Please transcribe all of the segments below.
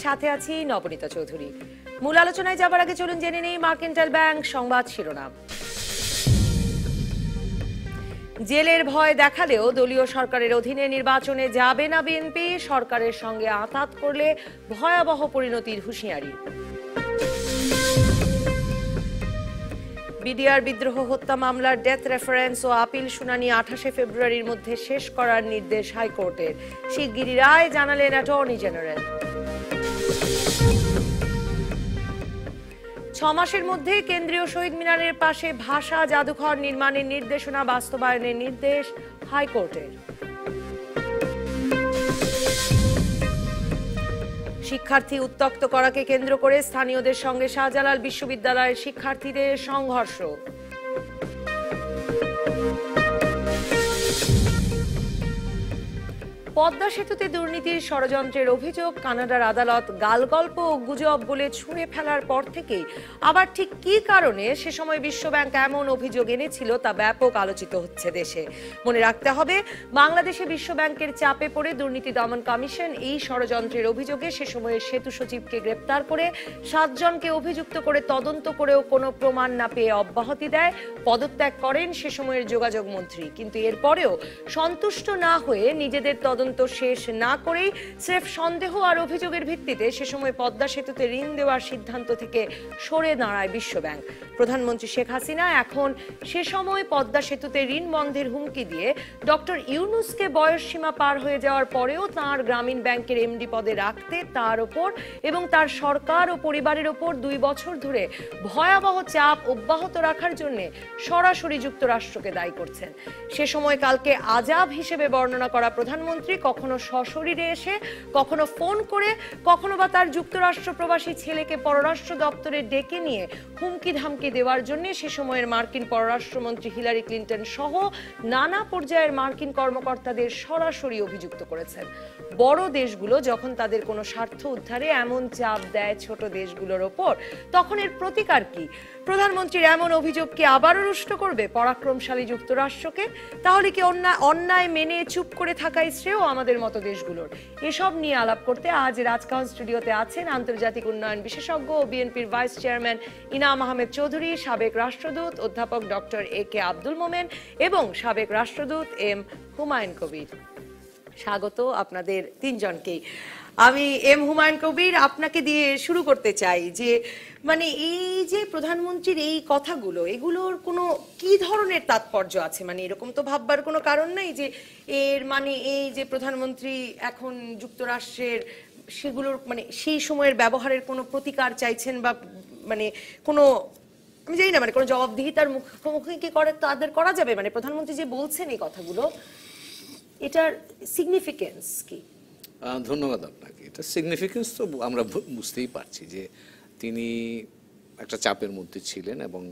সাথে আছি নবনীতা চৌধুরী। মূল আলোচনায় যাবার আগে চলুন জেনে নেই মার্কেন্টাইল ব্যাংক সংবাদ শিরোনাম। জেলের ভয় দেখালেও দলীয় সরকারের অধীনে নির্বাচনে যাবে না বিএনপি, সরকারের সঙ্গে আঁতাত করলে ভয়াবহ পরিণতির হুঁশিয়ারি। বিডিআর বিদ্রোহ হত্যা মামলার ডেথ রেফারেন্স ও আপিল শুনানি 28 ফেব্রুয়ারির মধ্যে শেষ করার নির্দেশ হাইকোর্টের। শিগগিরই রায় জানালেন অ্যাটর্নি জেনারেল। 6 মাসের মধ্যে কেন্দ্রীয় শহীদ মিনারের পাশে ভাষা জাদুঘর নির্মাণের নির্দেশনা বাস্তবায়নের নির্দেশ হাইকোর্টের। শিক্ষার্থী উত্ত্যক্ত করাকে কেন্দ্র করে স্থানীয়দের সঙ্গে শাহজালাল বিশ্ববিদ্যালয়ের শিক্ষার্থীদের সংঘর্ষ। পদ্মা সেতুতে দুর্নীতির ষড়যন্ত্রের অভিযোগ কানাডার আদালত গালগল্প ও গুজব বলে ছুঁড়ে ফেলার পর থেকেই আবার ঠিক কী কারণে সে সময় বিশ্বব্যাংক এমন অভিযোগ এনেছিল তা ব্যাপক আলোচিত হচ্ছে দেশে। মনে রাখতে হবে, বাংলাদেশে বিশ্বব্যাংকের চাপে পড়ে দুর্নীতি দমন কমিশন এই ষড়যন্ত্রের অভিযোগে সে সময়ের সেতু সচিবকে গ্রেপ্তার করে 7 জনকে অভিযুক্ত করে তদন্ত করেও কোনো প্রমাণ না পেয়ে অব্যাহতি দেয়। পদত্যাগ করেন সে সময়ের যোগাযোগ মন্ত্রী। কিন্তু এরপরেও সন্তুষ্ট না হয়ে নিজেদের তদন্ত শেষ না করেই স্রেফ সন্দেহ আর অভিযোগের ভিত্তিতে সে সময় পদ্মা সেতুতে ঋণ দেওয়ার সিদ্ধান্ত থেকে সরে দাঁড়ায় বিশ্বব্যাংক। প্রধানমন্ত্রী শেখ হাসিনা এখন সে সময় পদ্মা সেতুতে ঋণ বন্ধের হুমকি দিয়ে ডক্টর ইউনূসকে বয়স সীমা পার হয়ে যাওয়ার পরেও তাঁর গ্রামীণ ব্যাংকের এমডি পদে রাখতে তার ওপর এবং তার সরকার ও পরিবারের ওপর 2 বছর ধরে ভয়াবহ চাপ অব্যাহত রাখার জন্য সরাসরি যুক্তরাষ্ট্রকে দায়ী করছেন। সে সময় কালকে আজাব হিসেবে বর্ণনা করা প্রধানমন্ত্রী কখনো সশরীরে এসে, কখনো ফোন করে, কখনো বা তার যুক্তরাষ্ট্র প্রবাসী ছেলেকে পররাষ্ট্র দপ্তরে ডেকে নিয়ে হুমকি ধামকি দেওয়ার জন্য সে সময়ের মার্কিন পররাষ্ট্রমন্ত্রী হিলারি ক্লিন্টন সহ নানা পর্যায়ের মার্কিন কর্মকর্তাদের সরাসরি অভিযুক্ত করেছেন। বড় দেশগুলো যখন তাদের কোনো স্বার্থ উদ্ধারে এমন চাপ দেয় ছোট দেশগুলোর ওপর, তখন এর প্রতিকার কি? প্রধানমন্ত্রীর এমন অভিযোগ কি আবারও রুষ্ট করবে পরাক্রমশালী যুক্তরাষ্ট্রকে? তাহলে কি অন্যায় মেনে চুপ করে থাকাই শ্রেয় আমাদের মতো দেশগুলোর? এসব নিয়ে আলাপ করতে আজ রাজকাহন স্টুডিওতে আছেন আন্তর্জাতিক উন্নয়ন বিশেষজ্ঞ ও বিএনপির ভাইস চেয়ারম্যান ইনাম আহমেদ চৌধুরী, সাবেক রাষ্ট্রদূত অধ্যাপক ডক্টর এ.কে আব্দুল মোমেন এবং সাবেক রাষ্ট্রদূত এম হুমায়ুন কবির। স্বাগত আপনাদের 3 জনকেই। আমি এম হুমায়ুন কবির আপনাকে দিয়ে শুরু করতে চাই যে এই যে প্রধানমন্ত্রীর এই কথাগুলো, এগুলোর কোনো কি ধরনের তাৎপর্য আছে? এরকম তো ভাববার কোনো কারণ নাই যে এর এই যে প্রধানমন্ত্রী এখন যুক্তরাষ্ট্রের সেগুলোর সেই সময়ের ব্যবহারের কোনো প্রতিকার চাইছেন বা কোনো আমি জানি না কোনো জবাবদিহিতার মুখোমুখি কি করে তাদের করা যাবে? প্রধানমন্ত্রী যে বলছেন এই কথাগুলো, এটার সিগনিফিকেন্স কি? ধন্যবাদ আপনাকে। এটা সিগনিফিকেন্স তো আমরা বুঝতেই পারছি যে তিনি একটা চাপের মধ্যে ছিলেন এবং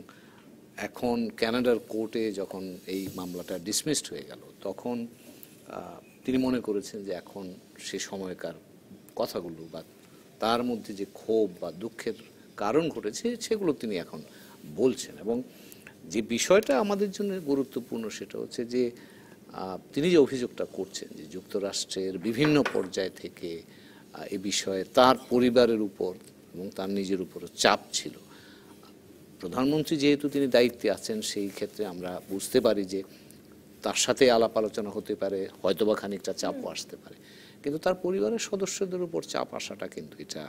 এখন কানাডার কোর্টে যখন এই মামলাটা ডিসমিসড হয়ে গেল তখন তিনি মনে করেছেন যে এখন সে সময়কার কথাগুলো বা তার মধ্যে যে ক্ষোভ বা দুঃখের কারণ ঘটেছে সেগুলো তিনি এখন বলছেন। এবং যে বিষয়টা আমাদের জন্য গুরুত্বপূর্ণ সেটা হচ্ছে যে তিনি যে অভিযোগটা করছেন যে যুক্তরাষ্ট্রের বিভিন্ন পর্যায় থেকে এ বিষয়ে তার পরিবারের উপর এবং তার নিজের উপর চাপ ছিল। প্রধানমন্ত্রী যেহেতু তিনি দায়িত্বে আছেন সেই ক্ষেত্রে আমরা বুঝতে পারি যে তার সাথে আলাপ আলোচনা হতে পারে, হয়তোবা খানিকটা চাপও আসতে পারে, কিন্তু তার পরিবারের সদস্যদের উপর চাপ আসাটা কিন্তু এটা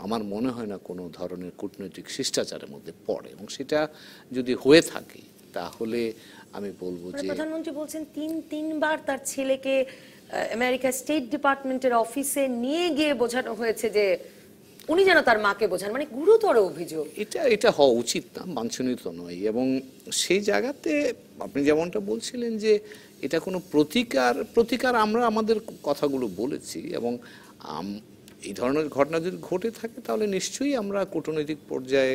আমার মনে হয় না কোনো ধরনের কূটনৈতিক শিষ্টাচারের মধ্যে পড়ে। এবং সেটা যদি হয়ে থাকে তাহলে আমি বলবো যে প্রধানমন্ত্রী বলছেন তিনবার তার ছেলেকে আমেরিকা স্টেট ডিপার্টমেন্টের অফিসে নিয়ে গিয়ে বোঝানো হয়েছে যে উনি যেন তার মাকে বোঝান। গুরুতর অভিযোগ। এটা হওয়া উচিত না, বাঞ্ছনীয় তো নয়। এবং সেই জায়গাতে আপনি যেমনটা বলছিলেন যে এটা কোনো প্রতিকার আমরা আমাদের কথাগুলো বলেছি এবং এই ধরনের ঘটনা যদি ঘটে থাকে তাহলে নিশ্চয়ই আমরা কূটনৈতিক পর্যায়ে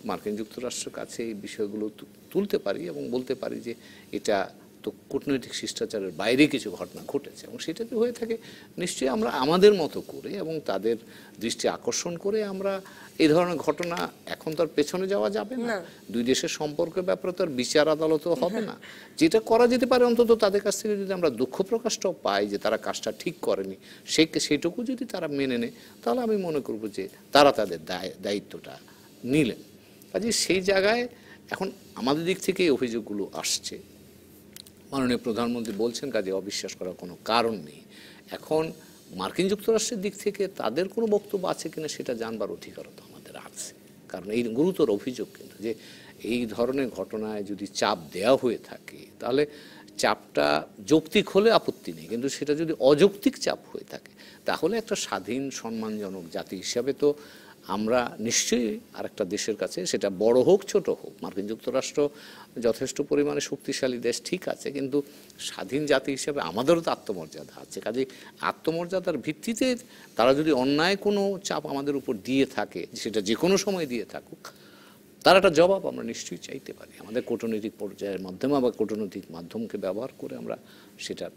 মার্কিন যুক্তরাষ্ট্রের কাছে এই বিষয়গুলো তুলতে পারি এবং বলতে পারি যে এটা তো কূটনৈতিক শিষ্টাচারের বাইরে কিছু ঘটনা ঘটেছে, এবং সেটা যদি হয়ে থাকে নিশ্চয়ই আমরা আমাদের মতো করে এবং তাদের দৃষ্টি আকর্ষণ করে আমরা এই ধরনের ঘটনা, এখন তো আর পেছনে যাওয়া যাবে না, দুই দেশের সম্পর্কের ব্যাপারে তো আর বিচার আদালতও হবে না, যেটা করা যেতে পারে অন্তত তাদের কাছ থেকে যদি আমরা দুঃখ প্রকাশটাও পাই যে তারা কাজটা ঠিক করেনি, সেইটুকু যদি তারা মেনে নেয়, তাহলে আমি মনে করব যে তারা তাদের দায়িত্বটা নিলেন। কাজে সেই জায়গায় এখন আমাদের দিক থেকে এই অভিযোগগুলো আসছে, মাননীয় প্রধানমন্ত্রী বলছেন, কাজে অবিশ্বাস করার কোনো কারণ নেই। এখন মার্কিন যুক্তরাষ্ট্রের দিক থেকে তাদের কোনো বক্তব্য আছে কিনা সেটা জানবার অধিকারও তো আমাদের আছে, কারণ এই গুরুতর অভিযোগ কিন্তু যে এই ধরনের ঘটনায় যদি চাপ দেওয়া হয়ে থাকে তাহলে চাপটা যৌক্তিক হলে আপত্তি নেই, কিন্তু সেটা যদি অযৌক্তিক চাপ হয়ে থাকে তাহলে একটা স্বাধীন সম্মানজনক জাতি হিসাবে তো আমরা নিশ্চয়ই আরেকটা দেশের কাছে, সেটা বড় হোক ছোট হোক, মার্কিন যুক্তরাষ্ট্র যথেষ্ট পরিমাণে শক্তিশালী দেশ ঠিক আছে, কিন্তু স্বাধীন জাতি হিসেবে আমাদেরও তো আত্মমর্যাদা আছে। কাজে আত্মমর্যাদার ভিত্তিতে তারা যদি অন্যায় কোনো চাপ আমাদের উপর দিয়ে থাকে, সেটা যে কোনো সময় দিয়ে থাকুক, তার একটা জবাব আমরা নিশ্চয়ই চাইতে পারি। আমাদের কূটনৈতিক পর্যায়ের মাধ্যমে বা কূটনৈতিক মাধ্যমকে ব্যবহার করে আমরা সেটার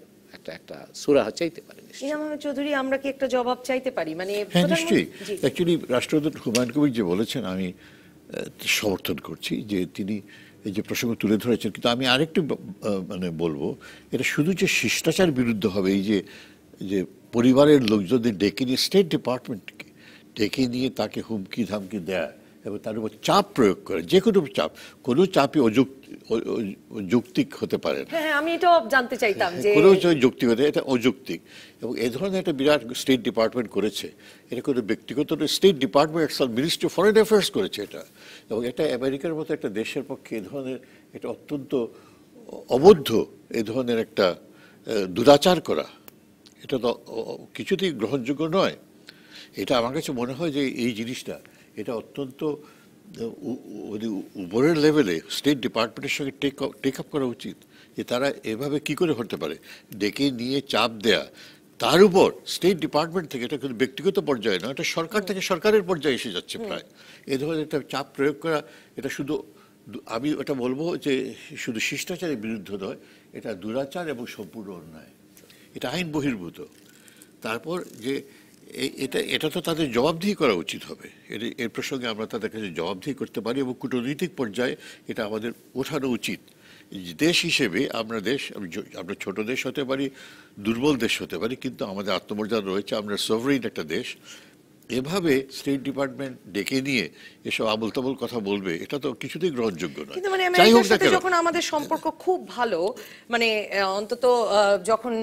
একটা সুরাহা চাইতে পারি। ইনাম আহমেদ চৌধুরী, আমরা কি একটা জবাব চাইতে পারি? মানে হ্যাঁ, নিশ্চয়ই। অ্যাকচুয়ালি রাষ্ট্রদূত হুমায়ুন কবির যে বলেছেন আমি সমর্থন করছি, যে তিনি এই যে প্রসঙ্গ তুলে ধরেছেন, কিন্তু আমি আরেকটু মানে বলবো, এটা শুধু যে শিষ্টাচার বিরুদ্ধে হবে, এই যে পরিবারের লোকজনদের ডেকে নিয়ে, স্টেট ডিপার্টমেন্টকে ডেকে নিয়ে তাকে হুমকি ধামকি দেয় এবং তার উপর চাপ প্রয়োগ করে, যে কোনো চাপই অযৌক্তিক হতে পারে না। হ্যাঁ, আমি এটাও জানতে চাইতাম যে কোনো যৌক্তিক হতে, এটা অযৌক্তিক, এবং এই ধরনের একটা বিরাট স্টেট ডিপার্টমেন্ট করেছে, এটা কোনো ব্যক্তিগত state department, ministry of foreign affairs করেছে এটা, এবং এটা আমেরিকার মতো একটা দেশের পক্ষে এ ধরনের এটা অত্যন্ত অবৈধ, এ ধরনের একটা দুরাচার করা, এটা তো কিছুতেই গ্রহণযোগ্য নয়। এটা আমার কাছে মনে হয় যে এই জিনিসটা এটা অত্যন্ত উপরের লেভেলে স্টেট ডিপার্টমেন্টের সঙ্গে টেক আপ করা উচিত, যে তারা এভাবে কি করে হতে পারে ডেকে নিয়ে চাপ দেয়া, তার উপর স্টেট ডিপার্টমেন্ট থেকে, এটা কিন্তু ব্যক্তিগত পর্যায়ে নয়, এটা সরকার থেকে সরকারের পর্যায়ে এসে যাচ্ছে প্রায়, এ ধরনের একটা চাপ প্রয়োগ করা, এটা শুধু আমি এটা বলবো যে শুধু শিষ্টাচারের বিরুদ্ধে নয়, এটা দুরাচার এবং সম্পূর্ণ অন্যায়, এটা আইন বহির্ভূত। তারপর যে এটা তো তাদের জবাবদিহি করা উচিত হবে, এর প্রসঙ্গে আমরা তাদের কাছে জবাবদিহি করতে পারি, এবং কূটনৈতিক পর্যায়ে এটা আমাদের ওঠানো উচিত। দেশ হিসেবে আমরা ছোট দেশ হতে পারি, দুর্বল দেশ হতে পারি, কিন্তু আমাদের আত্মমর্যাদা রয়েছে, আমরা সভরেইন একটা দেশ। এভাবে স্টেট ডিপার্টমেন্ট ডেকে নিয়ে এসব আবল তাবল কথা বলবে, এটা তো কিছুতেই গ্রহণযোগ্য নয়। কিন্তু মানে আমেরিকার সাথে যখন আমাদের সম্পর্ক খুব ভালো, মানে অন্তত যখন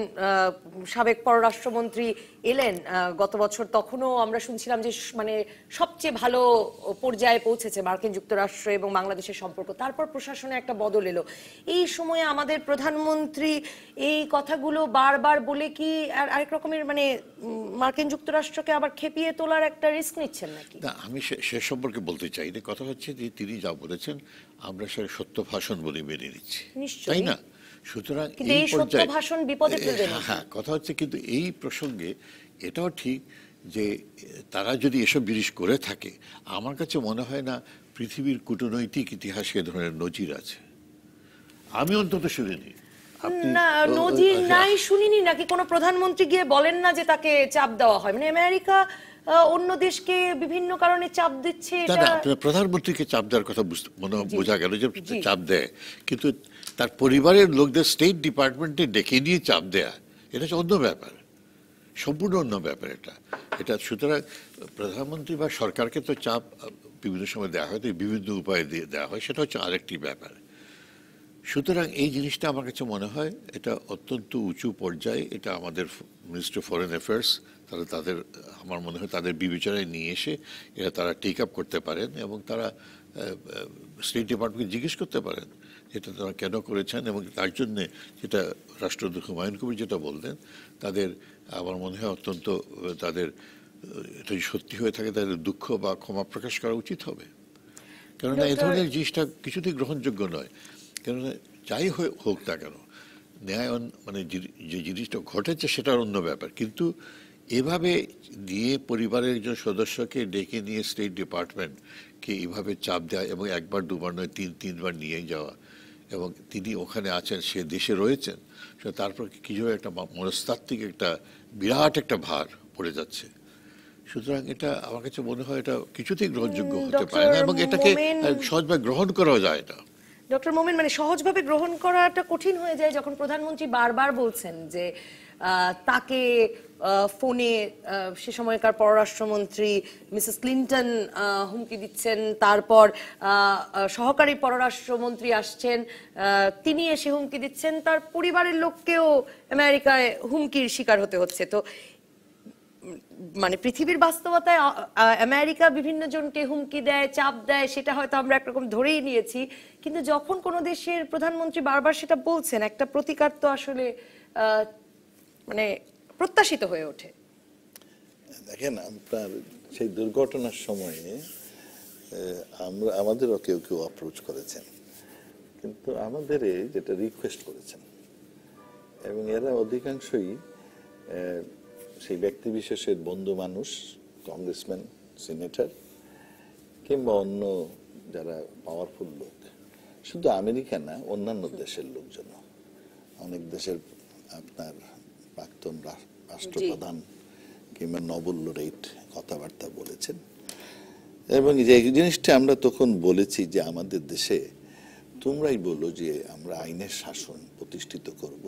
সাবেক পররাষ্ট্রমন্ত্রী এলেন গত বছর, তখনও আমরা শুনছিলাম যে মানে সবচেয়ে ভালো পর্যায়ে পৌঁছেছে মার্কিন যুক্তরাষ্ট্র এবং বাংলাদেশের সম্পর্ক। তারপর প্রশাসনে একটা বদল এলো, এই সময়ে আমাদের প্রধানমন্ত্রী এই কথাগুলো বারবার বলে কি আরেক রকমের মানে মার্কিন যুক্তরাষ্ট্রকে আবার খেপিয়ে তোলার একটা রিস্ক নিচ্ছেন নাকি? না, আমি সে সম্পর্কে বলতে চাই না। কথা হচ্ছে যে তিনি যা বলেছেন আমরা সে সত্য ভাষণ বলে মেনে নিচ্ছি, তাই না? সুতরাং এই পর্যায়ে ভাষণ বিপদে ফেলবে না। হ্যাঁ, কথা হচ্ছে কিন্তু এই প্রসঙ্গে এটাও ঠিক যে তারা যদি এসব জিনিস করে থাকে, আমার কাছে মনে হয় না পৃথিবীর কূটনৈতিক ইতিহাসে এ ধরনের নজির আছে, আমি অন্তত শুনিনি। না, নজির নাই শুনিনি নাকি? কোনো প্রধানমন্ত্রী গিয়ে বলেন না যে তাকে চাপ দেওয়া হয়? মানে আমেরিকা অন্য দেশকে বিভিন্ন কারণে চাপ দিচ্ছে, না, প্রধানমন্ত্রীকে চাপ দেওয়ার কথা বোঝা গেল যে চাপ দেয়, কিন্তু তার পরিবারের লোকদের স্টেট ডিপার্টমেন্টে ডেকে নিয়ে চাপ দেয়া, এটা হচ্ছে অন্য ব্যাপার, সম্পূর্ণ অন্য ব্যাপার এটা। সুতরাং প্রধানমন্ত্রী বা সরকারকে তো চাপ বিভিন্ন সময় দেওয়া হয়, বিভিন্ন উপায়ে দেওয়া হয়, সেটা হচ্ছে আরেকটি ব্যাপার। সুতরাং এই জিনিসটা আমার কাছে মনে হয় এটা অত্যন্ত উঁচু পর্যায়ে, এটা আমাদের মিনিস্ট্রি অফ ফরেন অ্যাফেয়ার্স তাদের আমার মনে হয় তাদের বিবেচনায় নিয়ে এসে এটা তারা টেক আপ করতে পারেন, এবং তারা স্টেট ডিপার্টমেন্টকে জিজ্ঞেস করতে পারেন এটা তারা কেন করেছেন, এবং তার জন্যে যেটা রাষ্ট্রদূত হুমায়ুন কবির যেটা বললেন, তাদের আমার মনে হয় অত্যন্ত তাদের এটা যদি সত্যি হয়ে থাকে তাদের দুঃখ বা ক্ষমা প্রকাশ করা উচিত হবে, কেননা এ ধরনের জিনিসটা কিছুতেই গ্রহণযোগ্য নয়। কেননা যাই হোক না কেন, ন্যায় মানে যে জিনিসটা ঘটেছে সেটার অন্য ব্যাপার, কিন্তু এভাবে দিয়ে পরিবারের একজন সদস্যকে ডেকে নিয়ে স্টেট ডিপার্টমেন্টকে এভাবে চাপ দেওয়া, এবং একবার দুবার নয় তিনবার নিয়ে যাওয়া, এবং তিনি ওখানে আছেন, সে দেশে রয়েছেন, তারপর কিছু একটা মনস্তাত্ত্বিক একটা বিরাট একটা ভার পড়ে যাচ্ছে। সুতরাং এটা আমার কাছে মনে হয় এটা কিছুতেই গ্রহণযোগ্য হতে পারে না, এবং এটাকে সহজভাবে গ্রহণ করাও যায় না। ডক্টর মোমেন, মানে সহজভাবে গ্রহণ করাটা কঠিন হয়ে যায় যখন প্রধানমন্ত্রী বারবার বলছেন যে তাকে ফোনে সে সময়কার পররাষ্ট্রমন্ত্রী মিসেস ক্লিন্টন হুমকি দিচ্ছেন, তারপর সহকারী পররাষ্ট্রমন্ত্রী আসছেন, তিনি এসে হুমকি দিচ্ছেন, তার পরিবারের লোককেও আমেরিকায় হুমকির শিকার হতে হচ্ছে। তো মানে পৃথিবীর বাস্তবতায় আমেরিকা বিভিন্ন জনকে হুমকি দেয়, চাপ দেয়, সেটা হয়তো আমরা একরকম ধরেই নিয়েছি, কিন্তু যখন কোনো দেশের প্রধানমন্ত্রী বারবার সেটা বলছেন, একটা প্রতিকার তো আসলে মানে প্রত্যাশিত হয়ে ওঠে। দেখেন, আপনার সেই দুর্ঘটনার সময়ে আমাদেরও কেউ কেউ অ্যাপ্রোচ করেছেন, কিন্তু আমাদের যেটা রিকোয়েস্ট করেছেন, এবং এরা অধিকাংশই সেই ব্যক্তি বিশেষের বন্ধু মানুষ, কংগ্রেসম্যান, সিনেটর কিংবা অন্য যারা পাওয়ারফুল লোক, শুধু আমেরিকা না, অন্যান্য দেশের লোকজন, অনেক দেশের আপনার প্রাক্তন রাষ্ট্রপ্রধান কিংবা নোবেল লরেট কথাবার্তা বলেছেন। এবং যে জিনিসটা আমরা তখন বলেছি যে আমাদের দেশে তোমরাই বলো যে আমরা আইনের শাসন প্রতিষ্ঠিত করব,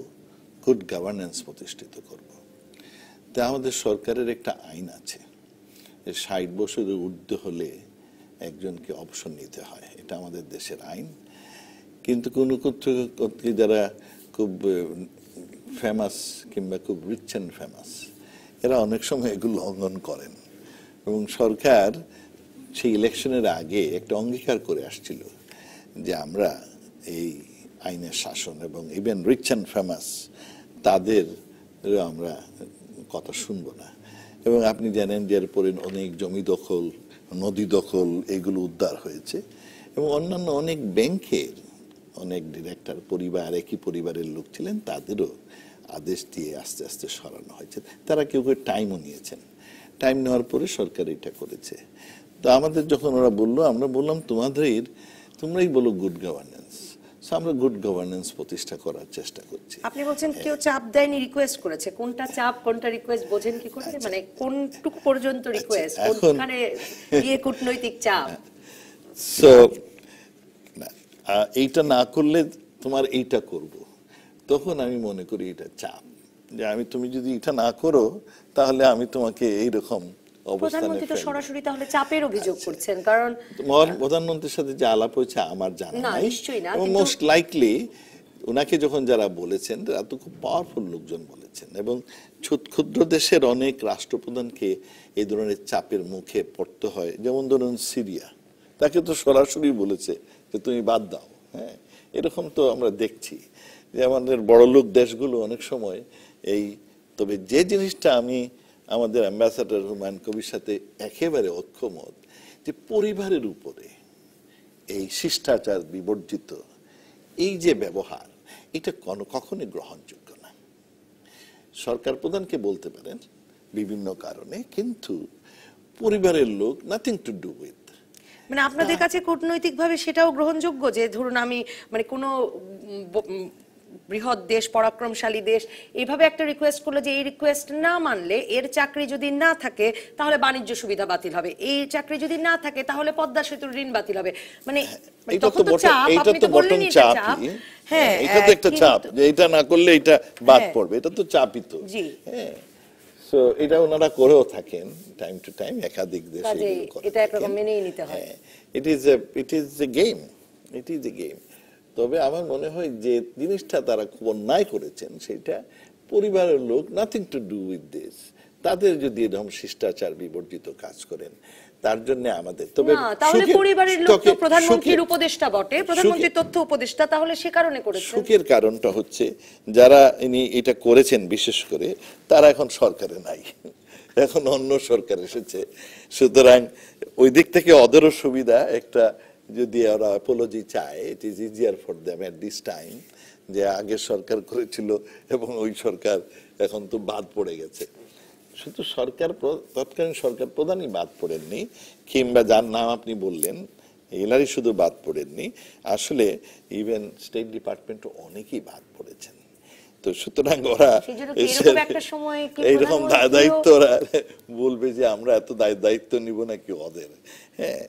গুড গভর্নেন্স প্রতিষ্ঠিত করব। তা আমাদের সরকারের একটা আইন আছে, 60 বছরের ঊর্ধ্বে হলে একজনকে অবসর নিতে হয়, এটা আমাদের দেশের আইন। কিন্তু কোন কর্তৃপক্ষ যারা খুব ফেমাস কিংবা খুব রিচ অ্যান্ড ফেমাস, এরা অনেক সময় এগুলো লঙ্ঘন করেন, এবং সরকার সেই ইলেকশনের আগে একটা অঙ্গীকার করে আসছিল যে আমরা এই আইনের শাসন এবং ইভেন রিচ অ্যান্ড ফেমাস তাদের আমরা কথা শুনবো না। এবং আপনি জানেন যে এরপরে অনেক জমি দখল, নদী দখল, এগুলো উদ্ধার হয়েছে, এবং অন্যান্য অনেক ব্যাংকের অনেক ডিরেক্টর পরিবার, একই পরিবারের লোক ছিলেন, তাদেরও আদেশ দিয়ে আস্তে আস্তে সরানো হয়েছে। তারা কেউ কেউ টাইমও নিয়েছেন, টাইম নেওয়ার পরে সরকার এটা করেছে। তো আমাদের যখন ওরা বললো, আমরা বললাম তোমরাই বলো গুড গভর্নেন্স, আমরা গুড গভর্নেন্স প্রতিষ্ঠা করার চেষ্টা করছি। আপনি বলছেন কেউ চাপ দেয়নি, রিকোয়েস্ট করেছে, কোনটা চাপ কোনটা রিকোয়েস্ট বোঝেন কি করে? মানে কোনটুকু পর্যন্ত রিকোয়েস্ট, কোনখানে গিয়ে কূটনৈতিক চাপ? সো এইটা না করলে তোমার এইটা করব, তখন আমি মনে করি এটা চাপ, যে তুমি যদি এটা না করো তাহলে আমি তোমাকে এইরকম প্রধানমন্ত্রী তো সরাসরি তাহলে চাপের অভিযোগ করছেন, কারণ প্রধানমন্ত্রীর সাথে যে আলাপ হয়েছে আমার জানা নাই, নিশ্চয়ই না, এবং মোস্ট লাইকলি ওনাকে যখন যারা বলেছেন তারা তো খুব পাওয়ারফুল লোকজন বলেছেন, এবং ক্ষুদ্র দেশের অনেক রাষ্ট্রপ্রধানকে এই ধরনের চাপের মুখে পড়তে হয়। যেমন ধরুন সিরিয়া, তাকে তো সরাসরি বলেছে যে তুমি বাদ দাও। হ্যাঁ, এরকম তো আমরা দেখছি যে আমাদের বড়লোক দেশগুলো অনেক সময় তবে যে জিনিসটা আমি আমাদের অ্যাম্বাসাডার হুমায়ুন কবির সাথে একেবারে ঐক্যমত, যে পরিবারের উপরে এই শিষ্টাচার বিবর্জিত এই যে ব্যবহার, এটা কখনোই গ্রহণযোগ্য না। সরকার প্রধানকে বলতে পারেন বিভিন্ন কারণে, কিন্তু পরিবারের লোক নাথিং টু ডু উইথ। মানে আপনাদের কাছে কূটনৈতিকভাবে সেটাও গ্রহণযোগ্য যে ধরুন আমি মানে কোনো বৃহৎ দেশ, পরাক্রমশালী দেশ এইভাবে একটা রিকোয়েস্ট করলো যে এই রিকোয়েস্ট না মানলে এর চাকরি যদি না থাকে তাহলে বাণিজ্য সুবিধা বাতিল হবে, এই চাকরি যদি না থাকে তাহলে পদ্মা সেতুর ঋণ বাতিল হবে, মানে তখন তো চাপ, আপনি তো বললেন এটা চাপ। হ্যাঁ, এটা তো একটা চাপ যে এটা না করলে এটা বাদ পড়বে, এটা তো চাপই তো। হ্যাঁ, সো এটা ওনারা করেও থাকেন টাইম টু টাইম, একাধিক দেশে এটা একরকম মেনেই নিতে হয়। It is a game, it is a game. তবে আমার মনে হয় যে জিনিসটা তারা খুব অন্যায় করেছেন, সেটা পরিবারের লোক nothing to do with this, তাদের যদি এরকম শিষ্টাচার বিবর্জিত কাজ করেন, তার জন্য আমাদের তবে তাহলে পরিবারের লোক তো প্রধানমন্ত্রীর উপদেষ্টা বটে, প্রধানমন্ত্রীর তথ্য উপদেষ্টা, তাহলে সে কারণে করেছেন। সুখের কারণটা হচ্ছে যারা ইনি এটা করেছেন বিশেষ করে তারা এখন সরকারে নাই, এখন অন্য সরকার এসেছে, সুতরাং ওই দিক থেকে ওদেরও সুবিধা একটা, যদি ওরা অ্যাপোলজি চায় it is easier for them at this time, যে আগের সরকার করেছিল এবং ওই সরকার এখন তো বাদ পড়ে গেছে। শুধু তৎকালীন সরকার প্রধানই বাদ পড়েননি, কিংবা যার নাম আপনি বললেন হিলারি শুধু বাদ পড়েননি, আসলে ইভেন স্টেট ডিপার্টমেন্টও অনেকেই বাদ পড়েছেন। তো সুতরাং ওরা সেজন্য কি এরকম একটা সময় কি এইরকম প্রধানমন্ত্রীও- দায়িত্ব ওরা বলবে যে আমরা এত দায়িত্ব নিব নাকি ওদের। হ্যাঁ,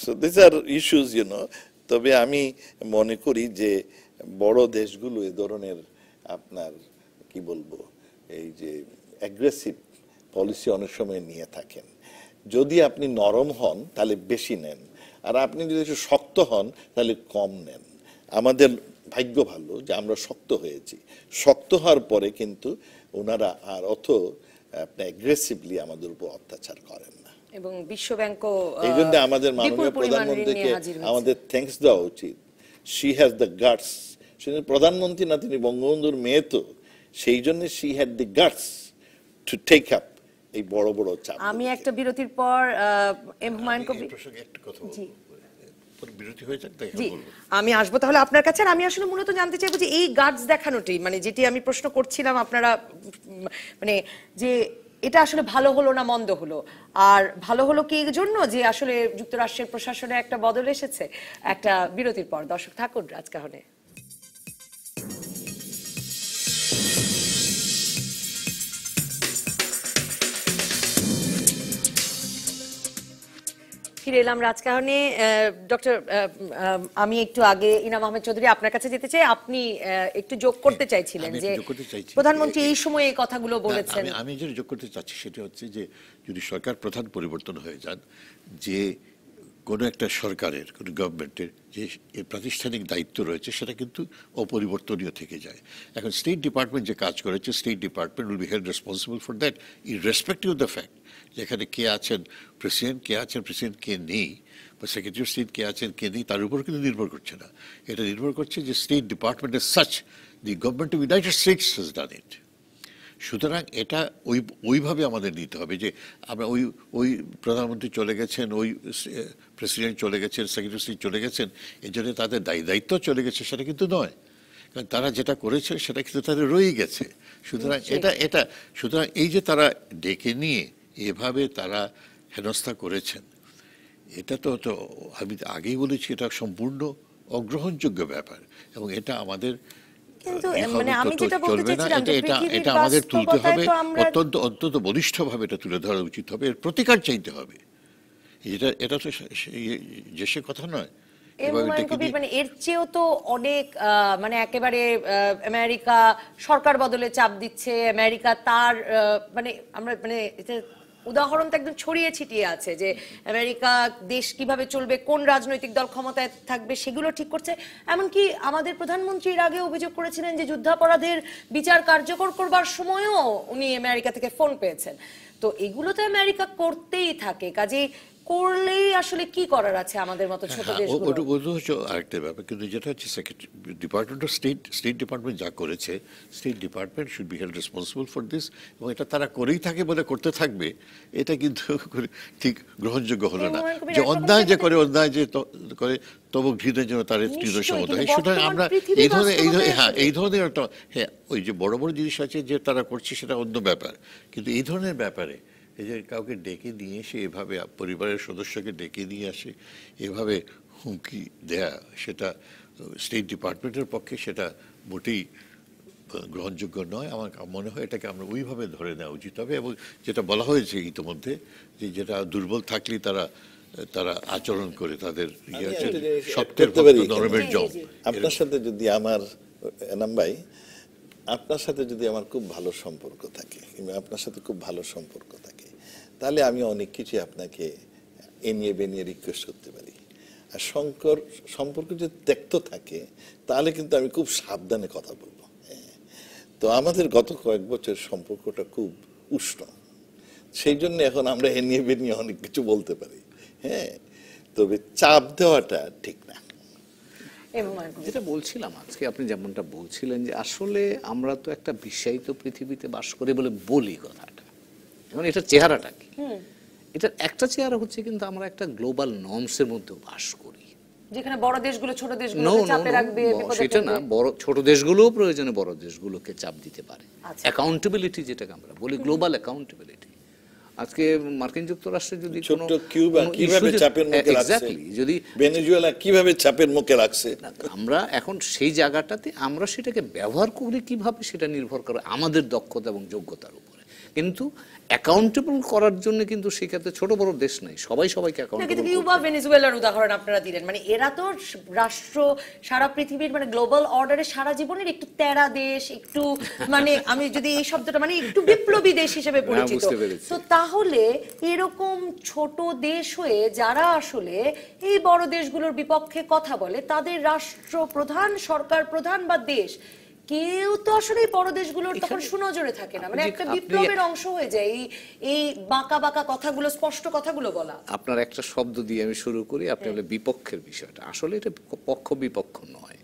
সো দিস আর ইস্যুস তবে আমি মনে করি যে বড় দেশগুলো এ ধরনের আপনার কি বলবো এই যে অ্যাগ্রেসিভ পলিসি অনেক সময় নিয়ে থাকেন। যদি আপনি নরম হন তাহলে বেশি নেন, আর আপনি যদি একটু শক্ত হন তাহলে কম নেন। আমাদের ভাগ্য ভালো যে আমরা শক্ত হয়েছি। শক্ত হওয়ার পরে কিন্তু ওনারা আর অত আপনি অ্যাগ্রেসিভলি আমাদের উপর অত্যাচার করেন না। এবং বিশ্বব্যাংকও এই জন্য আমাদের বিপুল মাননীয় পরিমাণ ঋণ প্রধানমন্ত্রীকে নিয়ে হাজির হয়েছে। আমাদের থ্যাঙ্কস দেওয়া উচিত। She has the guts. তিনি প্রধানমন্ত্রী না, তিনি বঙ্গবন্ধুর মেয়ে, তো সেই জন্য she had the guts to take up এই বড় বড় চাপ। আমি একটা বিরতির পর এম হুমায়ুন কবির, এই প্রসঙ্গে একটা কথা জি। বলবো। বিরতি হয়ে যাক, তাই জি বলবো। আমি আসবো তাহলে আপনার কাছে। আর আমি আসলে মূলত জানতে চাইবো যে এই গার্ডস দেখানোটি, মানে যেটি আমি প্রশ্ন করছিলাম আপনারা মানে যে এটা আসলে ভালো হলো না মন্দ হলো, আর ভালো হলো কি এই জন্য যে আসলে যুক্তরাষ্ট্রের প্রশাসনে একটা বদল এসেছে। একটা বিরতির পর দর্শক থাকুন রাজকাহনে। ফিরে এলাম রাজকাহনে। ডক্টর, আমি একটু আগে ইনাম আহমেদ চৌধুরী আপনার কাছে যেতে চাই। আপনি একটু যোগ করতে চাইছিলেন আমি যে একটু যোগ করতে চাইছি। প্রধানমন্ত্রী এই সময়ে এই কথাগুলো বলেছেন। আমি যেটা যোগ করতে চাচ্ছি সেটা হচ্ছে যে যদি সরকার প্রধান পরিবর্তন হয়ে যান, যে কোনো একটা সরকারের, কোনো গভর্নমেন্টের যে প্রাতিষ্ঠানিক দায়িত্ব রয়েছে সেটা কিন্তু অপরিবর্তনীয় থেকে যায়। এখন স্টেট ডিপার্টমেন্ট যে কাজ করেছে, state department will be held responsible for that irrespective of the fact যেখানে কে আছেন প্রেসিডেন্ট, কে আছেন প্রেসিডেন্ট কে নেই, বা সেক্রেটারি অফ স্টেট কে আছেন কে নেই, তার উপর কিন্তু নির্ভর করছে না। এটা নির্ভর করছে যে state department as such the government of United States has done it. সুতরাং এটা ওইভাবে আমাদের নিতে হবে যে আমরা ওই প্রধানমন্ত্রী চলে গেছেন, ওই প্রেসিডেন্ট চলে গেছেন, সেক্রেটারি চলে গেছেন, এই জন্য তাদের দায়িত্ব চলে গেছে, সেটা কিন্তু নয়। কারণ তারা যেটা করেছে সেটা কিন্তু তাদের রয়েই গেছে। সুতরাং সুতরাং এই যে তারা ডেকে নিয়ে এভাবে তারা হেনস্থা করেছেন, এটা তো আমি আগেই বলেছি এটা সম্পূর্ণ অগ্রহণযোগ্য ব্যাপার, এবং এটা আমাদের কিন্তু মানে আমি যেটা বলতে চাইছিলাম যে পৃথিবীর এটা আমাদের তুলতে বাস্তবতায় হবে, তো আমরা অত্যন্ত বলিষ্ঠভাবে এটা তুলে ধরা উচিত হবে, এর প্রতিকার চাইতে হবে। এটা তো যে সে কথা নয়। এম হুমায়ুন কবির, মানে এর চেয়েও তো অনেক মানে একেবারে আমেরিকা সরকার বদলে চাপ দিচ্ছে, আমেরিকা তার মানে আমরা মানে এটা উদাহরণ তো একদম ছড়িয়ে ছিটিয়ে আছে যে আমেরিকা দেশ কিভাবে চলবে, কোন রাজনৈতিক দল ক্ষমতায় থাকবে সেগুলো ঠিক করছে। এমনকি আমাদের প্রধানমন্ত্রীর আগে অভিযোগ করেছিলেন যে যুদ্ধাপরাধের বিচার কার্যকর করবার সময়ও উনি আমেরিকা থেকে ফোন পেয়েছেন। তো এগুলো তো আমেরিকা করতেই থাকে, কাজেই করলেই আসলে কি করার আছে আমাদের মতো ছোট দেশগুলো? ওটা হচ্ছে আরেকটা ব্যাপার, কিন্তু যেটা হচ্ছে ডিপার্টমেন্ট অফ স্টেট ডিপার্টমেন্ট যা করেছে, state department should be held responsible for this, এবং এটা তারা করেই থাকে বলে করতে থাকবে, এটা কিন্তু ঠিক গ্রহণযোগ্য হলো না। যে অন্যায় যে করে, অন্যায় যে করে তবু ঘৃণের জন্য তার সমত হয়। সুতরাং আমরা এই ধরনের একটা ওই যে বড় বড় জিনিস আছে যে তারা করছে সেটা অন্য ব্যাপার, কিন্তু এই ধরনের ব্যাপারে এই যে কাউকে ডেকে নিয়ে এসে এভাবে পরিবারের সদস্যকে ডেকে নিয়ে আসে এভাবে হুমকি দেয়া, সেটা স্টেট ডিপার্টমেন্টের পক্ষে সেটা মোটেই গ্রহণযোগ্য নয়। আমার মনে হয় এটাকে আমরা ওইভাবে ধরে নেওয়া উচিত হবে, এবং যেটা বলা হয়েছে ইতিমধ্যে যে যেটা দুর্বল থাকলেই তারা আচরণ করে, তাদের সত্যের নরমের জম। আপনার সাথে যদি আমার এনাম ভাই, আপনার সাথে যদি আমার খুব ভালো সম্পর্ক থাকে, কিংবা আপনার সাথে খুব ভালো সম্পর্ক থাকে, তাহলে আমি অনেক কিছু আপনাকে এনিয়ে বেনিয়ে রিকোয়েস্ট করতে পারি। আর সম্পর্ক যদি ত্যক্ত থাকে তাহলে কিন্তু আমি খুব সাবধানে কথা বলবো। তো আমাদের গত কয়েক বছর সম্পর্কটা খুব উষ্ণ, সেই জন্য এখন আমরা এনিয়ে বেনিয়ে অনেক কিছু বলতে পারি। হ্যাঁ, তবে চাপ দেওয়াটা ঠিক না। যেটা বলছিলাম আজকে, আপনি যেমনটা বলছিলেন যে আসলে আমরা তো একটা বিশ্বায়িত পৃথিবীতে বাস করি বলে বলি কথাটা, এখন এটার চেহারাটা কি? এটার একটা চেহারা হচ্ছে কিন্তু আমরা একটা গ্লোবাল নর্মসের মধ্যে বাস করি, যেখানে বড় দেশগুলো ছোট দেশগুলোকে চাপে রাখবে, সেটা না, বড় ছোট দেশগুলোও প্রয়োজনে বড় দেশগুলোকে চাপ দিতে পারে। অ্যাকাউন্টেবিলিটি যেটাকে আমরা বলি, গ্লোবাল অ্যাকাউন্টেবিলিটি। আজকে মার্কিন যুক্তরাষ্ট্রে যদি কোনো ছোট্ট কিউবা কিভাবে চাপের মুখে রাখছে, এক্স্যাক্টলি, যদি ভেনেজুয়েলা কিভাবে চাপের মুখে রাখছে, আমরা এখন সেই জায়গাটাতে আমরা সেটাকে ব্যবহার করি কিভাবে সেটা নির্ভর করে আমাদের দক্ষতা এবং যোগ্যতার উপরে। কিন্তু অ্যাকাউন্টেবল করার জন্য কিন্তু সেক্ষেত্রে ছোট বড় দেশ নাই, সবাই সবাইকে না, কিন্তু অ্যাকাউন্টেবল। কিউবা ভেনেজুয়েলার উদাহরণ আপনারা দিলেন, মানে এরা তো রাষ্ট্র সারা পৃথিবীর মানে গ্লোবাল অর্ডারে সারা জীবনের একটু তেরা দেশ, একটু মানে আমি যদি এই শব্দটা মানে একটু বিপ্লবী দেশ হিসেবে পরিচিত। বুঝতে পেরেছি। তো তাহলে এরকম ছোট দেশ হয়ে যারা আসলে এই বড় দেশগুলোর বিপক্ষে কথা বলে, তাদের রাষ্ট্রপ্রধান, সরকার প্রধান বা দেশ কেউ তো আসলে এই বড় দেশগুলোর তখন সুনজরে থাকে না, মানে একটা বিপ্লবের অংশ হয়ে যায় এই বাঁকা বাঁকা কথাগুলো, স্পষ্ট কথাগুলো বলা। আপনার একটা শব্দ দিয়ে আমি শুরু করি, আপনি বলে বিপক্ষের বিষয়টা। আসলে এটা পক্ষ বিপক্ষ নয়,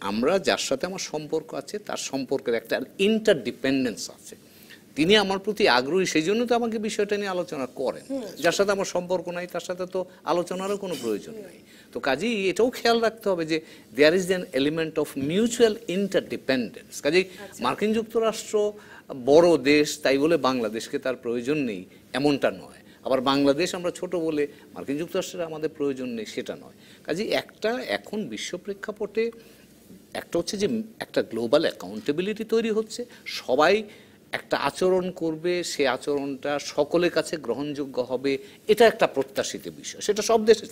আমরা যার সাথে আমার সম্পর্ক আছে তার সম্পর্কের একটা ইন্টারডিপেন্ডেন্স আছে। তিনি আমার প্রতি আগ্রহী, সেই জন্য তো আমাকে বিষয়টা নিয়ে আলোচনা করেন। যার সাথে আমার সম্পর্ক নাই তার সাথে তো আলোচনারও কোনো প্রয়োজন নাই। তো কাজেই এটাও খেয়াল রাখতে হবে যে there is an element of mutual interdependence. কাজেই মার্কিন যুক্তরাষ্ট্র বড় দেশ তাই বলে বাংলাদেশকে তার প্রয়োজন নেই এমনটা নয়, আবার বাংলাদেশ আমরা ছোট বলে মার্কিন যুক্তরাষ্ট্রের আমাদের প্রয়োজন নেই সেটা নয়। কাজেই একটা এখন বিশ্ব প্রেক্ষাপটে একটা হচ্ছে যে একটা গ্লোবাল অ্যাকাউন্টেবিলিটি তৈরি হচ্ছে, সবাই একটা আচরণ করবে, সে আচরণটা সকলের কাছে গ্রহণযোগ্য হবে, এটা একটা প্রত্যাশিত বিষয়। সেটা সব দেশের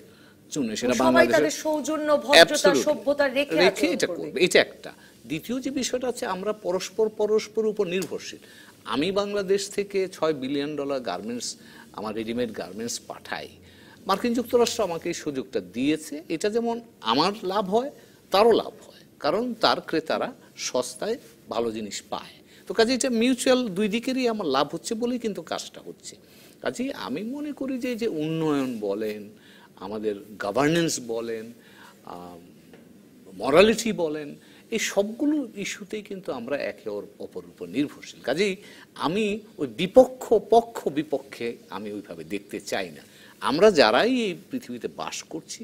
জন্য, সেটা সবাই তাদের বাংলাদেশের সৌজন্য, ভদ্রতা, Absolutely. সভ্যতা রেখে এটা করবে, এটা একটা। দ্বিতীয় যে বিষয়টা আছে, আমরা পরস্পর উপর নির্ভরশীল। আমি বাংলাদেশ থেকে $6 বিলিয়ন গার্মেন্টস, আমার রেডিমেড গার্মেন্টস পাঠাই, মার্কিন যুক্তরাষ্ট্র আমাকে এই সুযোগটা দিয়েছে। এটা যেমন আমার লাভ হয়, তারও লাভ হয়, কারণ তার ক্রেতারা সস্তায় ভালো জিনিস পায়। তো কাজে এটা মিউচুয়াল, দুই দিকেরই আমার লাভ হচ্ছে বলেই কিন্তু কাজটা হচ্ছে। কাজেই আমি মনে করি যে উন্নয়ন বলেন, আমাদের গভর্নেন্স বলেন, মরালিটি বলেন, এই সবগুলো ইস্যুতেই কিন্তু আমরা একে অপর উপর নির্ভরশীল। কাজেই আমি ওই পক্ষ বিপক্ষে আমি ওইভাবে দেখতে চাই না। আমরা যারাই এই পৃথিবীতে বাস করছি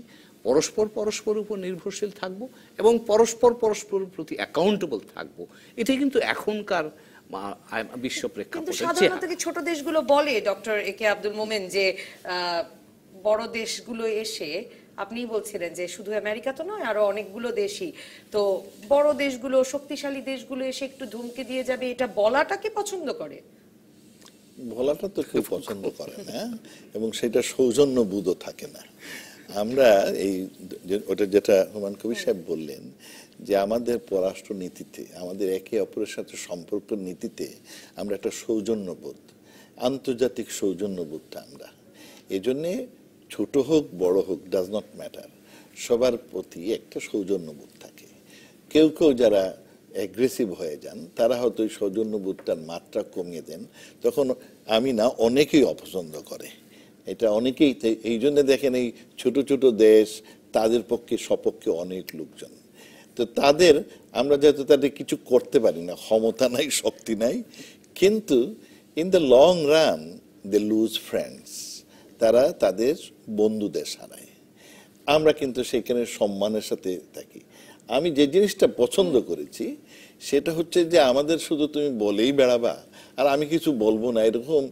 পরস্পর উপর নির্ভরশীল থাকব এবং পরস্পরের প্রতি অ্যাকাউন্টেবল থাকব। এটাই কিন্তু এখনকার বিশ্ব কিন্তু প্রেক্ষাপটে। সাধারণত কি ছোট দেশগুলো বলে, ডক্টর এ কে আব্দুল মোমেন, যে বড় দেশগুলো এসে, আপনি বলছিলেন যে শুধু আমেরিকা তো নয়, আরো অনেকগুলো দেশই তো, বড় দেশগুলো, শক্তিশালী দেশগুলো এসে একটু ধুমকে দিয়ে যাবে, এটা বলাটাকে পছন্দ করে? বলাটা তো কেউ পছন্দ করে না, এবং সেটা সৌজন্যবোধও থাকে না। আমরা এই ওটা যেটা হুমায়ুন কবির সাহেব বললেন, যে আমাদের পররাষ্ট্র নীতিতে, আমাদের একে অপরের সাথে সম্পর্ক নীতিতে আমরা একটা সৌজন্যবোধ, আন্তর্জাতিক সৌজন্যবোধটা আমরা, এজন্যে ছোট হোক বড় হোক ডাজ নট ম্যাটার, সবার প্রতি একটা সৌজন্যবোধ থাকে। কেউ যারা অ্যাগ্রেসিভ হয়ে যান তারা হয়তো ওই সৌজন্যবোধটার মাত্রা কমিয়ে দেন, তখন আমি না অনেকেই অপছন্দ করে এটা, অনেকেই। এই জন্য দেখেন এই ছোট ছোট দেশ, তাদের পক্ষে সপক্ষে অনেক লোকজন, তো তাদের আমরা যেহেতু তাদের কিছু করতে পারি না, ক্ষমতা নাই, শক্তি নাই, কিন্তু in the long run they lose friends, তারা তাদের বন্ধুদের হারায়। আমরা কিন্তু সেখানে সম্মানের সাথে থাকি। আমি যে জিনিসটা পছন্দ করেছি সেটা হচ্ছে যে আমাদের শুধু তুমি বলেই বেড়াবা আর আমি কিছু বলবো না, এরকম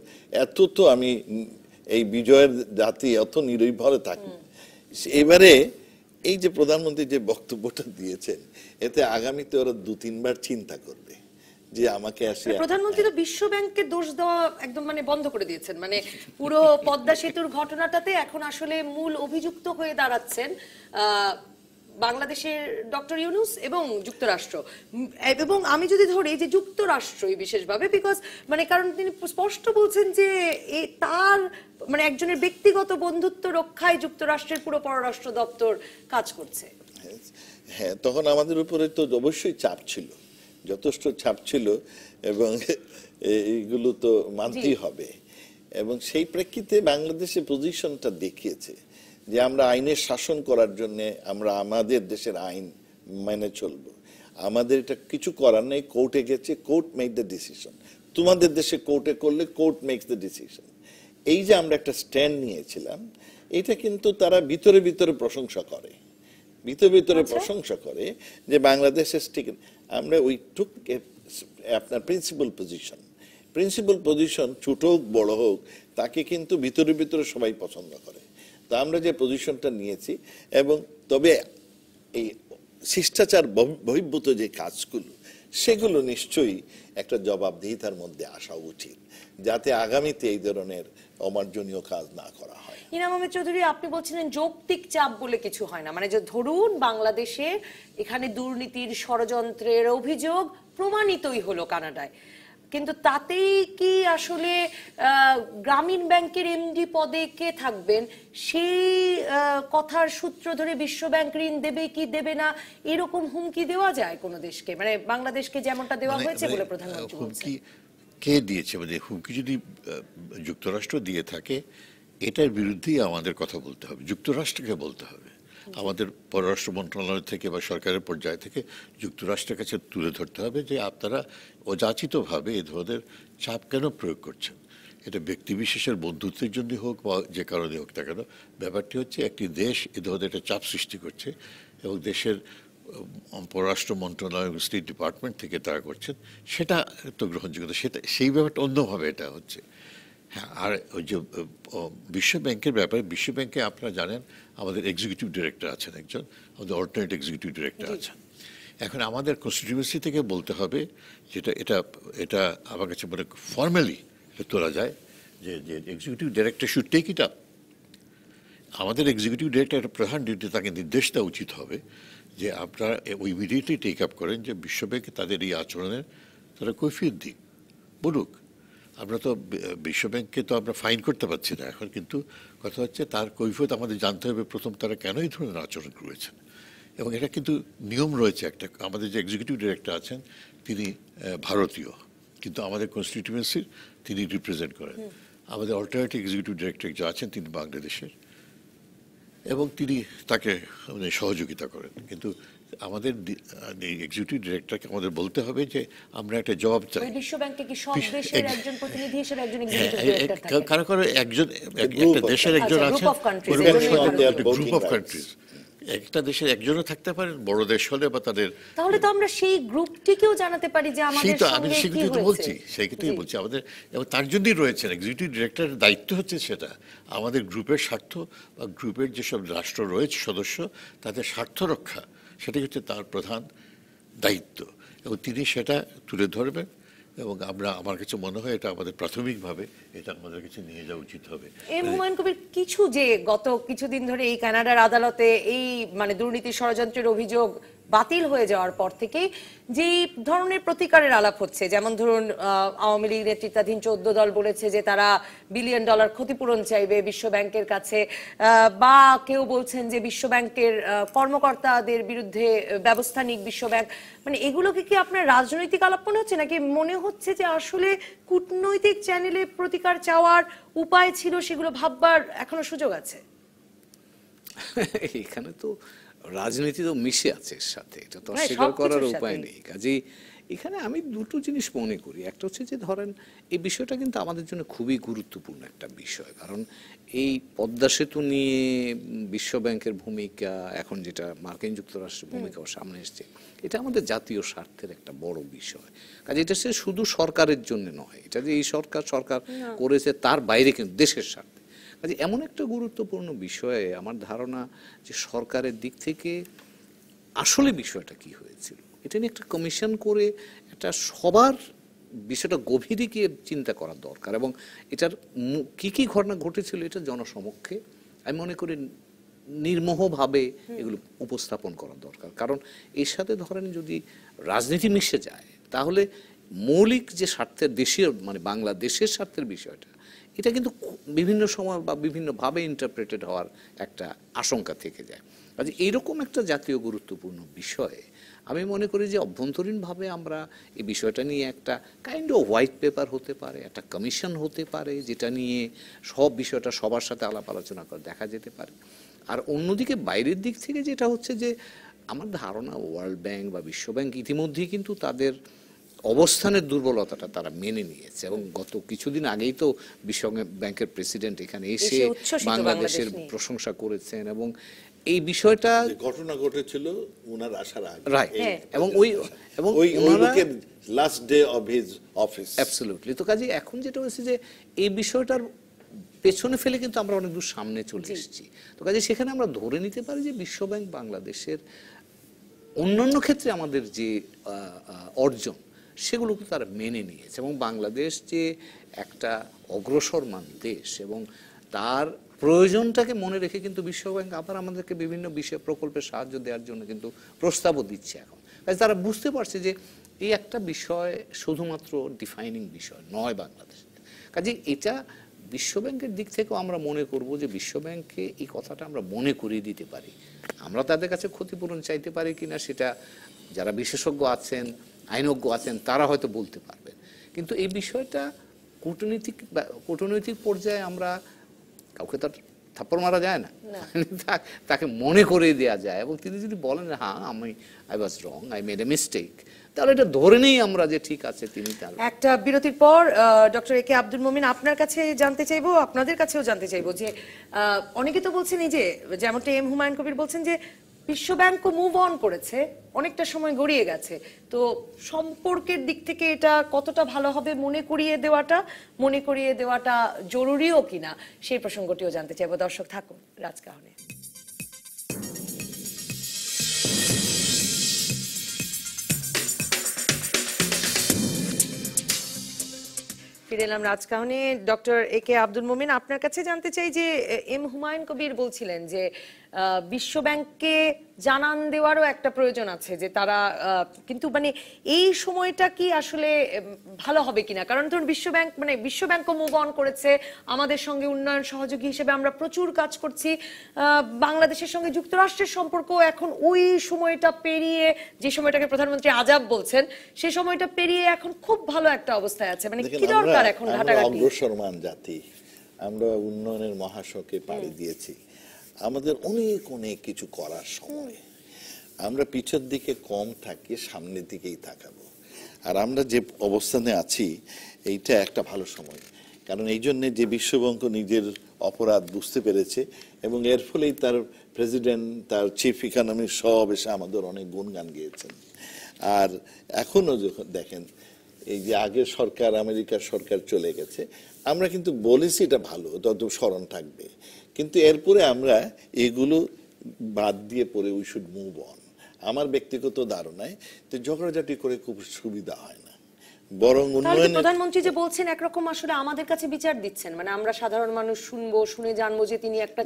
এত তো আমি এই বিজয়ের জাতি এত নির্ভরে থাকি। এবারে এই যে প্রধানমন্ত্রী যে বক্তব্যটা দিয়েছেন, এতে আগামীতে ওরা 2-3 বার চিন্তা করবে যে আমাকে আসে। প্রধানমন্ত্রী তো বিশ্ব ব্যাংককে দোষ দেওয়া একদম মানে বন্ধ করে দিয়েছেন, মানে পুরো পদ্মা সেতুর ঘটনাটাতে এখন আসলে মূল অভিযুক্ত হয়ে দাঁড়াচ্ছেন বাংলাদেশের ডক্টর ইউনূস এবং যুক্তরাষ্ট্র। এবং আমি যদি ধরি যে যুক্তরাষ্ট্রই বিশেষভাবে, বিকজ মানে কারণ তিনি স্পষ্ট বলছেন যে তার মানে একজনের ব্যক্তিগত বন্ধুত্ব রক্ষায় যুক্তরাষ্ট্রের পুরো পররাষ্ট্র দপ্তর কাজ করছে। হ্যাঁ, তখন আমাদের উপরে তো অবশ্যই চাপ ছিল, যথেষ্ট চাপ ছিল, এবং এইগুলো তো মানতেই হবে। এবং সেই প্রেক্ষিতে বাংলাদেশের পজিশনটা দেখিয়েছে যে আমরা আইনের শাসন করার জন্য আমরা আমাদের দেশের আইন মেনে চলবো, আমাদের এটা কিছু করার নেই। কোর্টে গেছে, কোর্ট মেক দ্য ডিসিশন। তোমাদের দেশে কোর্টে করলে কোর্ট মেক্স দ্য ডিসিশন। এই যে আমরা একটা স্ট্যান্ড নিয়েছিলাম, এটা কিন্তু তারা ভিতরে ভিতরে প্রশংসা করে, ভিতরে প্রশংসা করে যে বাংলাদেশের ঠিক আমরা উই টুক আপনার প্রিন্সিপাল পজিশন, প্রিন্সিপাল পজিশন ছোট হোক বড় হোক তাকে কিন্তু ভিতরে ভিতরে সবাই পছন্দ করে। তা আমরা যে পজিশনটা নিয়েছি, এবং তবে এই শিষ্টাচার বহির্ভূত যে কাজগুলো সেগুলো নিশ্চয়ই একটা জবাবদিহিতার মধ্যে আসা উচিত, যাতে আগামীতে এই ধরনের অমার্জনীয় কাজ না করা হয়। ইনাম আহমেদ চৌধুরী, আপনি বলছিলেন যৌক্তিক চাপ বলে কিছু হয় না, মানে যে ধরুন বাংলাদেশে এখানে দুর্নীতির ষড়যন্ত্রের অভিযোগ প্রমাণিতই হলো কানাডায়, কিন্তু তাতেই কি আসলে গ্রামীণ ব্যাংকের এমডি পদে কে থাকবেন সেই কথার সূত্র ধরে বিশ্বব্যাংক ঋণ দেবে কি দেবে না এরকম হুমকি দেওয়া যায় কোন দেশকে? মানে বাংলাদেশকে যেমনটা দেওয়া হয়েছে বলে প্রধানমন্ত্রী বলছেন। হুমকি কে দিয়েছে? মানে হুমকি যদি যুক্তরাষ্ট্র দিয়ে থাকে, এটার বিরুদ্ধেই আমাদের কথা বলতে হবে, যুক্তরাষ্ট্রকে বলতে হবে। আমাদের পররাষ্ট্র মন্ত্রণালয় থেকে বা সরকারের পর্যায় থেকে যুক্তরাষ্ট্রের কাছে তুলে ধরতে হবে যে আপনারা অযাচিতভাবে এ ধরনের চাপ কেন প্রয়োগ করছেন। এটা ব্যক্তিবিশেষের বন্ধুত্বের জন্য হোক বা যে কারণে হোক না কেন, ব্যাপারটি হচ্ছে একটি দেশ এ ধরনের একটা চাপ সৃষ্টি করছে এবং দেশের পররাষ্ট্র মন্ত্রণালয় স্টেট ডিপার্টমেন্ট থেকে তারা করছেন, সেটা তো গ্রহণযোগ্য, সেটা সেই ব্যাপারটা অন্যভাবে এটা হচ্ছে। হ্যাঁ, আর ওই যে বিশ্ব ব্যাংকের ব্যাপারে, বিশ্ব ব্যাংকে আপনারা জানেন আমাদের এক্সিকিউটিভ ডিরেক্টর আছেন একজন, আমাদের অল্টারনেট এক্সিকিউটিভ ডিরেক্টর আছেন। এখন আমাদের কনস্টিটিউয়েন্সি থেকে বলতে হবে যেটা এটা এটা আমার কাছে মনে ফর্মালি তোলা যায় যে executive director should take it up. আমাদের এক্সিকিউটিভ ডিরেক্টর একটা প্রধান ডিউটি, তাকে নির্দেশ দেওয়া উচিত হবে যে আপনারা ইমিডিয়েটলি টেক আপ করেন যে বিশ্বব্যাংকে তাদের এই আচরণের তারা কৈফিয়ত দিক বলুক। আমরা তো বিশ্বব্যাংককে তো আমরা ফাইন করতে পারছি না এখন, কিন্তু কথা হচ্ছে তার কৈফিয়ত আমাদের জানতে হবে প্রথম তারা কেন এই ধরনের আচরণ করেছেন। এবং এটা কিন্তু নিয়ম রয়েছে একটা, আমাদের যে এক্সিকিউটিভ ডিরেক্টর আছেন তিনি ভারতীয়, কিন্তু আমাদের কনস্টিটিউয়েন্সির তিনি রিপ্রেজেন্ট করেন। আমাদের অল্টারনেটিভ এক্সিকিউটিভ ডিরেক্টর যে আছেন তিনি বাংলাদেশের, এবং তিনি তাকে মানে সহযোগিতা করেন। কিন্তু আমাদের এক্সিকিউটিভ ডিরেক্টরকে আমাদের বলতে হবে যে আমরা একটা জবাব চাই। বিশ্ব ব্যাংকে কি সব দেশের একজন প্রতিনিধি হিসেবে একজন এক্সিকিউটিভ ডিরেক্টর থাকেন? কারো কারো একজন একটা দেশের একজন আছেন, গ্রুপ অফ কান্ট্রিজ, একটা দেশের একজনও থাকতে পারেন, বড় দেশ হলে বা তাদের। তাহলে তো আমরা সেই গ্রুপটিকেও জানাতে পারি যে আমাদের আমি সঙ্গে কি সেটাই বলছি, হয়েছে। সেইটাই বলছি আমাদের, এবং তার জন্যই রয়েছেন এক্সিকিউটিভ ডিরেক্টরের দায়িত্ব হচ্ছে সেটা আমাদের গ্রুপের স্বার্থ বা গ্রুপের যেসব রাষ্ট্র রয়েছে সদস্য তাদের স্বার্থ রক্ষা, সেটাই হচ্ছে তার প্রধান দায়িত্ব, এবং তিনি সেটা তুলে ধরবেন। এবং আমার কাছে মনে হয় এটা আমাদের প্রাথমিকভাবে এটা আমাদের কাছে নিয়ে যাওয়া উচিত হবে। হুমায়ুন কবির, কিছু যে গত কিছুদিন ধরে এই কানাডার আদালতে এই মানে দুর্নীতি ষড়যন্ত্রের অভিযোগ বাতিল হয়ে যাওয়ার পর থেকে যে ধরনের প্রতিকারের আলাপ হচ্ছে, যেমন ধরুন আওয়ামী লীগ নেতৃত্বাধীন 14 দল বলেছে যে তারা $1 বিলিয়ন ক্ষতিপূরণ চাইবে বিশ্ব ব্যাংকের কাছে, বা কেউ বলছেন যে বিশ্ব ব্যাংকের কর্মকর্তাদের বিরুদ্ধে ব্যবস্থা নিক বিশ্ব ব্যাংক। মানে এগুলোকে কি আপনার রাজনৈতিক আলাপ মনে হচ্ছে, নাকি মনে হচ্ছে যে আসলে কূটনৈতিক চ্যানেলে প্রতিকার চাওয়ার উপায় ছিল, সেগুলো ভাববার এখনো সুযোগ আছে? এখানে তো রাজনীতি তো মিশে আছে এর সাথে, এটা তো অস্বীকার করার উপায় নেই। কাজেই এখানে আমি দুটো জিনিস মনে করি। একটা হচ্ছে যে ধরেন এই বিষয়টা কিন্তু আমাদের জন্য খুবই গুরুত্বপূর্ণ একটা বিষয়, কারণ এই পদ্মা সেতু নিয়ে বিশ্ব ব্যাংকের ভূমিকা, এখন যেটা মার্কিন যুক্তরাষ্ট্রের ভূমিকাও সামনে এসছে, এটা আমাদের জাতীয় স্বার্থের একটা বড় বিষয়। কাজে এটা শুধু সরকারের জন্য নয়, এটা যে এই সরকার করেছে তার বাইরে কিন্তু দেশের স্বার্থে। কাজে এমন একটা গুরুত্বপূর্ণ বিষয়ে আমার ধারণা যে সরকারের দিক থেকে আসলে বিষয়টা কি হয়েছিল এটা নিয়ে একটা কমিশন করে একটা সবার বিষয়টা গভীরে গিয়ে চিন্তা করা দরকার, এবং এটার কি কি ঘটনা ঘটেছিল এটা জনসমক্ষে আমি মনে করি নির্মোহভাবে এগুলো উপস্থাপন করা দরকার। কারণ এর সাথে ধরেন যদি রাজনীতি মিশে যায় তাহলে মৌলিক যে স্বার্থের দেশীয় মানে বাংলাদেশের স্বার্থের বিষয়টা এটা কিন্তু বিভিন্ন সময় বা বিভিন্নভাবে ইন্টারপ্রেটেড হওয়ার একটা আশঙ্কা থেকে যায়। কাজে এইরকম একটা জাতীয় গুরুত্বপূর্ণ বিষয়ে আমি মনে করি যে অভ্যন্তরীণভাবে আমরা এই বিষয়টা নিয়ে একটা কাইন্ড অফ হোয়াইট পেপার হতে পারে, একটা কমিশন হতে পারে, যেটা নিয়ে সব বিষয়টা সবার সাথে আলাপ আলোচনা করে দেখা যেতে পারে। আর অন্যদিকে বাইরের দিক থেকে যেটা হচ্ছে যে আমার ধারণা ওয়ার্ল্ড ব্যাংক বা বিশ্ব ব্যাংক ইতিমধ্যেই কিন্তু তাদের অবস্থানের দুর্বলতাটা তারা মেনে নিয়েছে, এবং গত কিছুদিন আগেই তো বিশ্ব ব্যাংকের প্রেসিডেন্ট এখানে এসে বাংলাদেশের প্রশংসা করেছেন, এবং এই বিষয়টা যে ঘটনা ঘটেছিল উনার আসার আগে, রাইট, হ্যাঁ। এবং ওই ওনারা লোকের last day of his office. Absolutely. তো কাজে এখন যেটা হয়েছে যে এই বিষয়টার পেছনে ফেলে কিন্তু আমরা অনেক দূর সামনে চলে এসেছি। তো কাজে সেখানে আমরা ধরে নিতে পারি যে বিশ্বব্যাংক বাংলাদেশের অন্যান্য ক্ষেত্রে আমাদের যে অর্জন সেগুলোকে তারা মেনে নিয়েছে, এবং বাংলাদেশ যে একটা অগ্রসরমান দেশ এবং তার প্রয়োজনটাকে মনে রেখে কিন্তু বিশ্বব্যাংক আবার আমাদেরকে বিভিন্ন বিষয় প্রকল্পের সাহায্য দেওয়ার জন্য কিন্তু প্রস্তাবও দিচ্ছে এখন। কাজে তারা বুঝতে পারছে যে এই একটা বিষয় শুধুমাত্র ডিফাইনিং বিষয় নয় বাংলাদেশ। কাজে এটা বিশ্বব্যাংকের দিক থেকেও আমরা মনে করব যে বিশ্বব্যাংককে এই কথাটা আমরা মনে করিয়ে দিতে পারি। আমরা তাদের কাছে ক্ষতিপূরণ চাইতে পারি কিনা সেটা যারা বিশেষজ্ঞ আছেন, আইনজ্ঞ আছেন, তারা হয়তো বলতে পারবেন। কিন্তু এই বিষয়টা কূটনৈতিক পর্যায়ে আমরা কাউকে তার থাপ্পড় মারা যায় না, তাকে মনে করিয়ে দেওয়া যায়। এবং তিনি যদি বলেন হ্যাঁ I was wrong, I made a mistake, তাহলে এটা ধরে নেই আমরা যে ঠিক আছে তিনি তার। একটা বিরতির পর ডক্টর এ কে আব্দুল মোমিন আপনার কাছে জানতে চাইবো, আপনাদের কাছেও জানতে চাইবো যে অনেকে তো বলছেন এই যে যেমনটা এম হুমায়ুন কবির বলছেন যে বিশ্বব্যাংকও মুভ অন করেছে, অনেকটা সময় গড়িয়ে গেছে, তো সম্পর্কের দিক থেকে এটা কতটা ভালো হবে মনে করিয়ে দেওয়াটা জরুরিও কিনা সেই প্রসঙ্গটিও জানতে চাইবো। দর্শক থাকুন রাজকাহনে। ফিরে এলাম রাজকাহনে। ডক্টর এ কে আব্দুল মোমিন আপনার কাছে জানতে চাই যে এম হুমায়ুন কবির বলছিলেন যে বিশ্বব্যাংককে জানান দেওয়ারও একটা প্রয়োজন আছে, যে তারা কিন্তু মানে এই সময়টা কি আসলে ভালো হবে কিনা, কারণ ধরুন বিশ্বব্যাংকও মুভ অন করেছে, আমাদের সঙ্গে উন্নয়ন সহযোগী হিসেবে আমরা প্রচুর কাজ করছি, বাংলাদেশের সঙ্গে যুক্তরাষ্ট্রের সম্পর্ক এখন ওই সময়টা পেরিয়ে, যে সময়টাকে প্রধানমন্ত্রী আজাব বলছেন, সেই সময়টা পেরিয়ে এখন খুব ভালো একটা অবস্থায় আছে। মানে কি দরকার এখন ঘাটাঘাটি? অগ্রসরমান জাতি, আমরা উন্নয়নের মহাশকে পাড়ি দিয়েছি, আমাদের অনেক অনেক কিছু করার সময়। আমরা পিছের দিকে কম থাকি, সামনের দিকেই তাকাবো। আর আমরা যে অবস্থানে আছি এইটা একটা ভালো সময়, কারণ এই জন্যে যে বিশ্বব্যাংক নিজের অপরাধ বুঝতে পেরেছে এবং এর ফলেই তার প্রেসিডেন্ট, তার চিফ ইকোনমিস্ট সব এসে আমাদের অনেক গুণগান গেয়েছেন। আর এখনো যখন দেখেন এই যে আগের সরকার, আমেরিকার সরকার চলে গেছে, আমরা কিন্তু বলেছি এটা ভালো, তত স্মরণ থাকবে, কিন্তু এরপরে আমরা এগুলো বাদ দিয়ে পরে উই শুড মুভ অন। আমার ব্যক্তিগত ধারণায় যে ঝগড়াঝাটি করে খুব সুবিধা হয় না, বরং উন্নয়ন। প্রধানমন্ত্রী যে বলছেন একরকম আসলে আমাদের কাছে বিচার দিচ্ছেন, মানে আমরা সাধারণ মানুষ শুনবো, শুনে জানবো যে তিনি একটা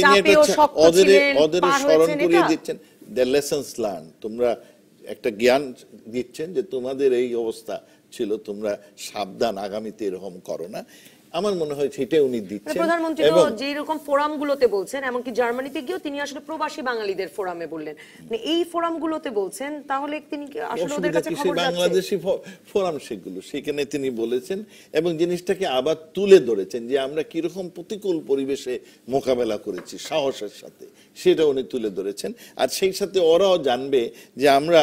চাপেও শক্ত ছিলেন, পার স্মরণ হয়েছেন, করিয়ে এটা দিচ্ছেন দ্য লেসন্স লার্ন, তোমরা একটা জ্ঞান দিচ্ছেন যে তোমাদের এই অবস্থা ছিল, তোমরা সাবধান, আগামীতে এরকম করো না। আমার মনে হয় সেটাই উনি দিচ্ছেন। প্রধানমন্ত্রী তো যে এরকম ফোরামগুলোতে বলছেন, এমনকি জার্মানিতে গিয়েও তিনি আসলে প্রবাসী বাঙালিদের ফোরামে বললেন, মানে এই ফোরামগুলোতে বলছেন, তাহলে তিনি কি আসলে ওদের কাছে খবর যাচ্ছে? বাংলাদেশি ফোরাম সেগুলো, সেখানে তিনি বলেছেন এবং জিনিসটাকে আবার তুলে ধরেছেন যে আমরা কিরকম প্রতিকূল পরিবেশে মোকাবেলা করেছি সাহসের সাথে, সেটা উনি তুলে ধরেছেন। আর সেই সাথে ওরাও জানবে যে আমরা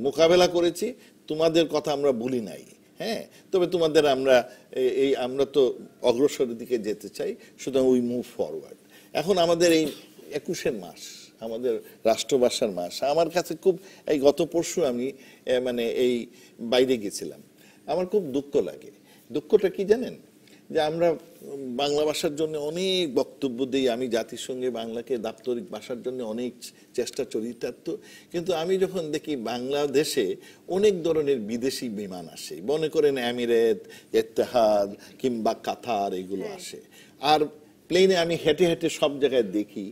মোকাবেলা করেছি, তোমাদের কথা আমরা ভুলি নাই। হ্যাঁ, তবে তোমাদের আমরা তো অগ্রসরের দিকে যেতে চাই, সুতরাং উই মুভ ফরওয়ার্ড। এখন আমাদের এই 21 মাস, আমাদের রাষ্ট্রভাষার মাস, আমার কাছে খুব, এই গত পরশু আমি মানে এই বাইরে গেছিলাম, আমার খুব দুঃখ লাগে। দুঃখটা কি জানেন, যে আমরা বাংলা ভাষার জন্য অনেক বক্তব্য দিই, আমি জাতিসংঘে বাংলাকে দাপ্তরিক ভাষার জন্য অনেক চেষ্টা চরিতার্থ, কিন্তু আমি যখন দেখি বাংলাদেশে অনেক ধরনের বিদেশি বিমান আসে, মনে করেন আমিরাত, ইত্তেহাদ কিংবা কাতার, এগুলো আসে, আর প্লেনে আমি হেঁটে হেঁটে সব জায়গায় দেখি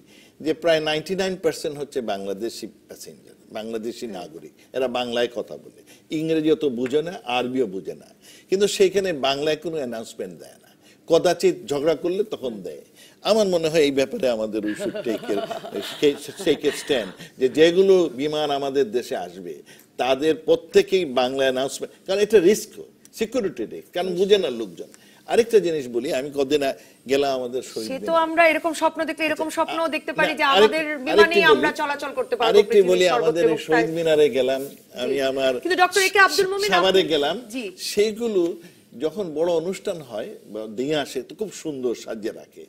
যে প্রায় 99% হচ্ছে বাংলাদেশি প্যাসেঞ্জার, বাংলাদেশি নাগরিক, এরা বাংলায় কথা বলে, ইংরেজিও তো বুঝে না, আরবিও বুঝে না, কিন্তু সেইখানে বাংলায় কোনো অ্যানাউন্সমেন্ট দেয় না, কদাচিৎ ঝগড়া করলে তখন দেয়। আমার মনে হয় এই ব্যাপারে আমাদের we should take a stand, যে যেগুলো বিমান আমাদের দেশে আসবে তাদের প্রত্যেকেই বাংলা অ্যানাউন্সমেন্ট, কারণ এটা রিস্ক, সিকিউরিটি রিস্ক, কারণ বুঝে না লোকজন। আরেকটা জিনিস বলি, আমি কদিন গেলাম আমাদের শহীদ, সে তো আমরা এরকম স্বপ্ন দেখলে এরকম স্বপ্নও দেখতে পারি যে আমাদের বিমানেই আমরা চলাচল করতে পারবো। আরেকটি বলি, আমাদের এই শহীদ মিনারে গেলাম, আমি আমার কিন্তু ডক্টর এ কে আব্দুল মোমিন সাভারে গেলাম, সেইগুলো যখন বড় অনুষ্ঠান হয় বা দিয়ে আসে তো খুব সুন্দর সাজিয়ে রাখে,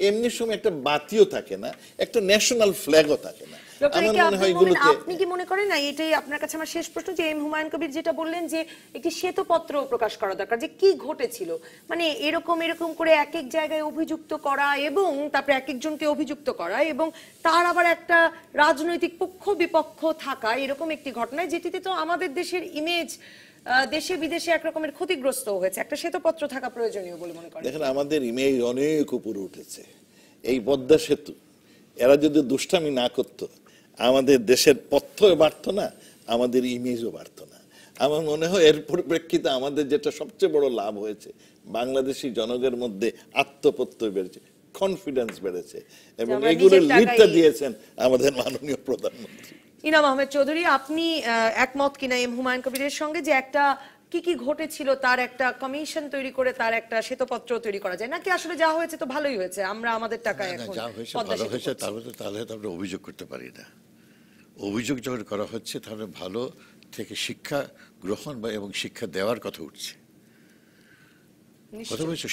এমনি সময় একটা বাতিও থাকে না, একটা ন্যাশনাল ফ্ল্যাগও থাকে না। ডক্টর আমার একে মনে হয় এগুলোতে আপনি কি মনে করেন না, এটাই আপনার কাছে আমার শেষ প্রশ্ন, যে এম হুমায়ুন কবির যেটা বললেন যে একটি শ্বেতপত্র প্রকাশ করা দরকার, যে কি ঘটেছিল, মানে এরকম করে এক এক জায়গায় অভিযুক্ত করা এবং তারপরে এক একজনকে অভিযুক্ত করা এবং তার আবার একটা রাজনৈতিক পক্ষ বিপক্ষ থাকা, এরকম একটি ঘটনায় যেটিতে তো আমাদের দেশের ইমেজ দেশে বিদেশে একরকমের ক্ষতিগ্রস্ত হয়েছে। একটা শ্বেতপত্র থাকা প্রয়োজনীয় বলে মনে করেন? দেখেন, আমাদের ইমেজ অনেক উপরে উঠেছে। এই পদ্মা সেতু এরা যদি দুষ্টামি না করতো, আমাদের দেশের পথ্যও বাড়তো না, আমাদের ইমেজও বাড়তো না। আমার মনে হয় এর পরিপ্রেক্ষিতে আমাদের যেটা সবচেয়ে বড় লাভ হয়েছে, বাংলাদেশি জনগণের মধ্যে আত্মপ্রত্যয় বেড়েছে, কনফিডেন্স বেড়েছে, এবং এগুলোর লিডটা দিয়েছেন আমাদের মাননীয় প্রধানমন্ত্রী। ইনাম আহমেদ চৌধুরী, আপনি একমত কিনা এম হুমায়ুন কবিরের সঙ্গে যে একটা কি ঘটেছিল তার একটা কমিশন তৈরি করে তার একটা শ্বেতপত্র তৈরি করা যায়, নাকি আসলে যা হয়েছে তো ভালোই হয়েছে, আমরা আমাদের টাকা এখন যা হয়েছে পদ্মা ভালো সেতু হয়েছে, করছি? তাহলে তো আমরা অভিযোগ করতে পারি না। অভিযোগ যখন করা হচ্ছে তাহলে ভালো থেকে শিক্ষা গ্রহণ এবং শিক্ষা দেওয়ার কথা উঠছে, কথা বলছে,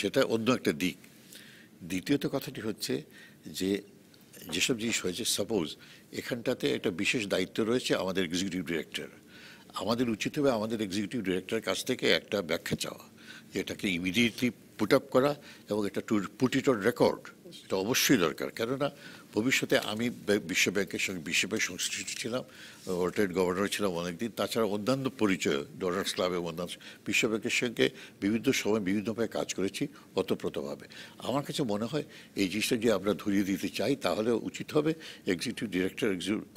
সেটা অন্য একটা দিক। দ্বিতীয়ত কথাটি হচ্ছে যে যেসব জিনিস হয়েছে, সাপোজ এখানটাতে একটা বিশেষ দায়িত্ব রয়েছে আমাদের এক্সিকিউটিভ ডিরেক্টর, আমাদের উচিত হবে আমাদের এক্সিকিউটিভ ডিরেক্টরের কাছ থেকে একটা ব্যাখ্যা চাওয়া, যে এটাকে ইমিডিয়েটলি পুট আপ করা এবং এটা to put it on record. এটা অবশ্যই দরকার, কেননা ভবিষ্যতে আমি বিশ্বব্যাংকের সঙ্গে বিশ্বব্যাংক সংশ্লিষ্ট ছিলাম, ওয়ার্ল্ড গভর্নর ছিলাম অনেকদিন, তাছাড়া অন্যান্য পরিচয় ডোনার্স ক্লাব এবং অন্যান্য বিশ্বব্যাংকের সঙ্গে বিভিন্ন সময় বিভিন্নভাবে কাজ করেছি ওতপ্রোতভাবে। আমার কাছে মনে হয় এই জিনিসটা যে আমরা ধরিয়ে দিতে চাই, তাহলে উচিত হবে এক্সিকিউটিভ ডিরেক্টর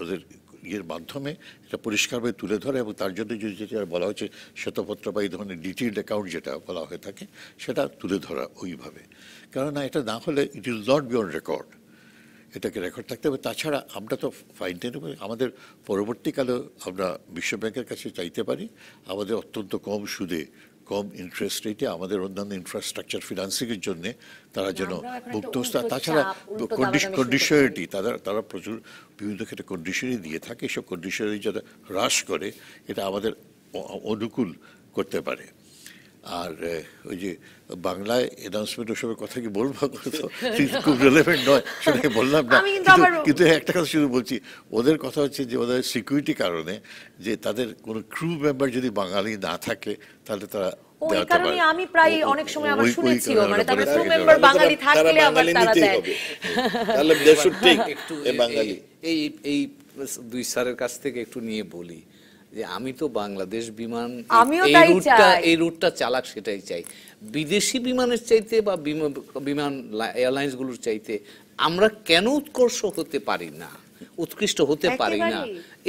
ওদের ইয়ের মাধ্যমে এটা পরিষ্কারভাবে তুলে ধরে, এবং তার জন্য যদি যেটা বলা হচ্ছে শ্বেতপত্র বা এই ধরনের ডিটেইলড অ্যাকাউন্ট যেটা বলা হয়ে থাকে সেটা তুলে ধরা ওইভাবে, কেননা এটা না হলে it will not be on record, এটাকে রেকর্ড থাকতে হবে। তাছাড়া আমরা তো ফাইন আমাদের পরবর্তীকালেও আমরা বিশ্বব্যাংকের কাছে চাইতে পারি আমাদের অত্যন্ত কম সুদে, কম ইন্টারেস্ট রেটে আমাদের অন্যান্য ইনফ্রাস্ট্রাকচার ফিনান্সিংয়ের জন্য তারা যেন মুক্ত, তাছাড়া কন্ডিশনারিটি তারা প্রচুর বিভিন্ন ক্ষেত্রে কন্ডিশনারি দিয়ে থাকে, এসব কন্ডিশনারি যারা হ্রাস করে এটা আমাদের অনুকূল করতে পারে। আর ওই যে বাংলায় অ্যানাউন্সমেন্ট ওসবের কথা কি বলবো, খুব রেলেভেন্ট নয়, সেটাকে বললাম না, কিন্তু একটা কথা শুধু বলছি, ওদের কথা হচ্ছে যে ওদের সিকিউরিটি কারণে যে তাদের কোনো ক্রু মেম্বার যদি বাঙালি না থাকে তাহলে তারা আমি প্রায় অনেক সময় আবার শুনেছিও, মানে তাদের ক্রু মেম্বার বাঙালি থাকলে আবার তারা দেয়, তাহলে দে শুড টেক এ বাঙালি। এই দুই স্যারের কাছ থেকে একটু নিয়ে বলি যে আমি তো বাংলাদেশ বিমান এই রুটটা চালাক সেটাই চাই, বিদেশি বিমানের চাইতে বা বিমান এয়ারলাইন্স গুলোর চাইতে আমরা কেন উৎকর্ষ হতে পারি না, উৎকৃষ্ট হতে পারি না,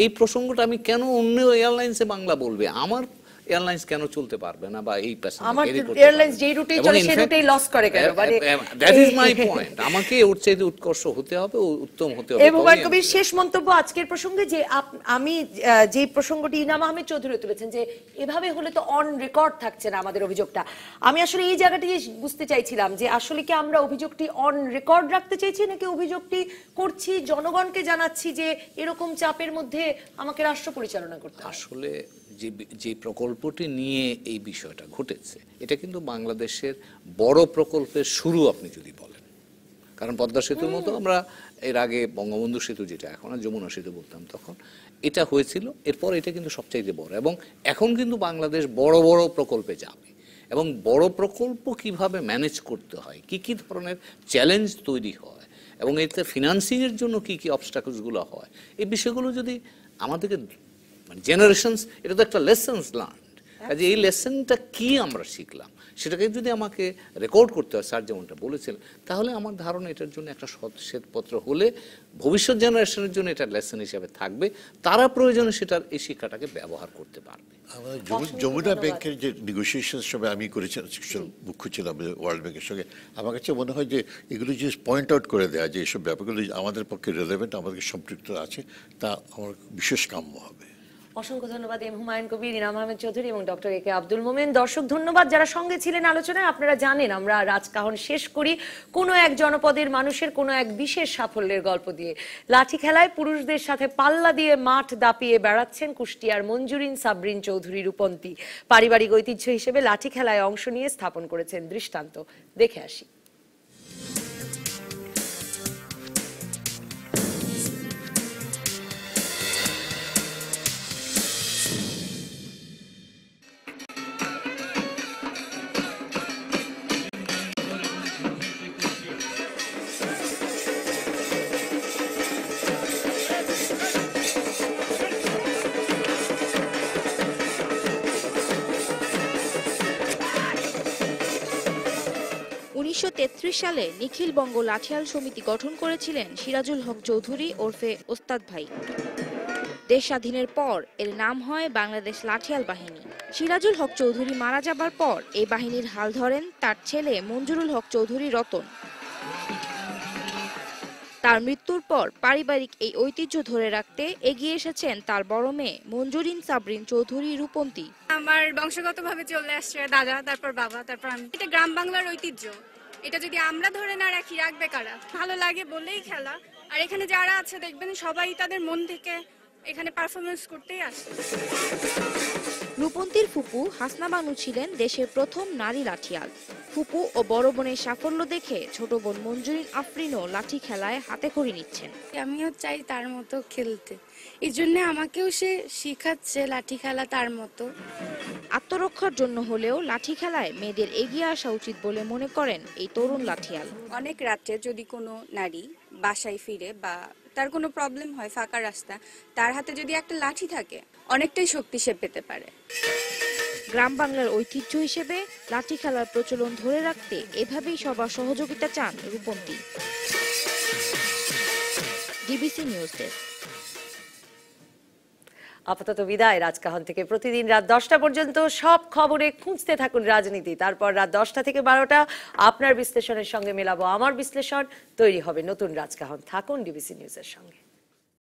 এই প্রসঙ্গটা আমি কেন অন্য এয়ারলাইন্সে বাংলা বলবে, আমার এয়ারলাইন্স কেন চলতে পারবে না, বা এই আমার এয়ারলাইন্স যেই রুটেই চলে সেই রুটেই লস করে কেন, মানে দ্যাট ইজ মাই পয়েন্ট। আমাকে ওর চাইতে উৎকর্ষ হতে হবে, উত্তম হতে হবে। এবং হুমায়ুন কবির শেষ মন্তব্য আজকের প্রসঙ্গে, যে আমি যে প্রসঙ্গটি ইনাম আহমেদ চৌধুরী তুলেছেন যে এভাবে হলে তো অন রেকর্ড থাকছে না আমাদের অভিযোগটা, আমি আসলে এই জায়গাটি বুঝতে চাইছিলাম যে আসলে কি আমরা অভিযোগটি অন রেকর্ড রাখতে চাইছি, নাকি অভিযোগটি করছি জনগণকে জানাচ্ছি যে এরকম চাপের মধ্যে আমাকে রাষ্ট্র পরিচালনা করতে হবে। আসলে যে প্রকল্পটি নিয়ে এই বিষয়টা ঘটেছে এটা কিন্তু বাংলাদেশের বড় প্রকল্পের শুরু আপনি যদি বলেন, কারণ পদ্মা সেতুর মতো আমরা এর আগে বঙ্গবন্ধু সেতু, যেটা এখন যমুনা সেতু বলতাম তখন, এটা হয়েছিল, এরপর এটা কিন্তু সবচাইতে বড়, এবং এখন কিন্তু বাংলাদেশ বড় বড় প্রকল্পে যাবে, এবং বড় প্রকল্প কিভাবে ম্যানেজ করতে হয়, কি ধরনের চ্যালেঞ্জ তৈরি হয়, এবং এতে ফিনান্সিংয়ের জন্য কি অবস্টাকলসগুলো হয়, এই বিষয়গুলো যদি আমাদেরকে জেনারেশনস, এটা তো একটা লেসনস লার্নড, কাজে এই লেসনটা কি আমরা শিখলাম সেটাকে যদি আমাকে রেকর্ড করতে হয়, স্যার যেমনটা বলেছিলেন, তাহলে আমার ধারণা এটার জন্য একটা শ্বেতপত্র হলে ভবিষ্যৎ জেনারেশনের জন্য এটা লেসন হিসেবে থাকবে, তারা প্রয়োজনে সেটার এই শিক্ষাটাকে ব্যবহার করতে পারবে। যমুনা ব্যাংকের যে নেগোসিয়েশন সময় আমি করেছিলাম, মুখ্য ছিলাম ওয়ার্ল্ড ব্যাংকের সঙ্গে, আমার কাছে মনে হয় যে এগুলো জিনিস পয়েন্ট আউট করে দেওয়া যে এইসব ব্যাপারগুলো আমাদের পক্ষে রেলেভেন্ট, আমাদের সম্পৃক্ত আছে, তা আমার বিশেষ কাম্য হবে। অসংখ্য ধন্যবাদ এম হুমায়ুন কবির, ইনাম আহমেদ চৌধুরী এবং ডক্টর এ কে আব্দুল মোমেন। দর্শক ধন্যবাদ যারা সঙ্গে ছিলেন আলোচনায়। আপনারা জানেন আমরা রাজকাহন শেষ করি কোনো এক জনপদের মানুষের কোনো এক বিশেষ সাফল্যের গল্প দিয়ে। লাঠি খেলায় পুরুষদের সাথে পাল্লা দিয়ে মাঠ দাপিয়ে বেড়াচ্ছেন কুষ্টিয়ার মঞ্জুরিন সাবরিন চৌধুরী রূপন্তী। পারিবারিক ঐতিহ্য হিসেবে লাঠি খেলায় অংশ নিয়ে স্থাপন করেছেন দৃষ্টান্ত। দেখে আসি। 1933 সালে নিখিল বঙ্গ লাঠিয়াল সমিতি গঠন করেছিলেন সিরাজুল হক চৌধুরী ওরফে ওস্তাদ ভাই। দেশ স্বাধীনের পর এর নাম হয় বাংলাদেশ লাঠিয়াল বাহিনী। সিরাজুল হক চৌধুরী মারা যাবার পর এই বাহিনীর হাল ধরেন তার ছেলে মঞ্জুরুল হক চৌধুরী রতন। তার মৃত্যুর পর পারিবারিক এই ঐতিহ্য ধরে রাখতে এগিয়ে এসেছেন তার বড় মেয়ে মঞ্জুরিন সাবরিন চৌধুরী রূপন্তী। আমার বংশগতভাবে চলে আসছে দাদা, তারপর বাবা, তারপর আমি। এটা গ্রাম বাংলার ঐতিহ্য, এটা যদি আমরা ধরে না রাখি রাখবে কারা? ভালো লাগে বলেই খেলা। আর এখানে যারা আছে দেখবেন সবাই তাদের মন থেকে এখানে পারফরমেন্স করতেই আসে। রূপন্তীর ফুপু হাসনা বানু ছিলেন দেশের প্রথম নারী লাঠিয়াল। ফুপু ও বড় বোনের সাফল্য দেখে ছোট বোন মঞ্জুরিন আফরিনও লাঠি খেলায় হাতে খড়ি নিচ্ছেন। আমিও চাই তার মতো খেলতে, এই জন্য আমাকেও সে শিখাচ্ছে লাঠি খেলা তার মতো। আত্মরক্ষার জন্য হলেও লাঠি খেলায় মেয়েদের এগিয়ে আসা উচিত বলে মনে করেন এই তরুণ লাঠিয়াল। অনেক রাত্রে যদি কোনো নারী বাসায় ফিরে বা তার কোনো প্রবলেম হয়, ফাঁকা রাস্তা, তার হাতে যদি একটা লাঠি থাকে অনেকটাই শক্তি সে পেতে পারে। গ্রাম বাংলার ঐতিহ্য হিসেবে লাঠি খেলার প্রচলন ধরে রাখতে এভাবেই সবার সহযোগিতা চান রূপন্তী। DBC news desk. আপাতত বিদায় রাজকাহন থেকে। প্রতিদিন রাত 10টা পর্যন্ত সব খবরে খুঁজতে থাকুন রাজনীতি। তারপর রাত 10টা থেকে 12টা আপনার বিশ্লেষণের সঙ্গে মেলাবো আমার বিশ্লেষণ। তৈরি হবে নতুন রাজকাহন। থাকুন ডিবিসি নিউজের সঙ্গে।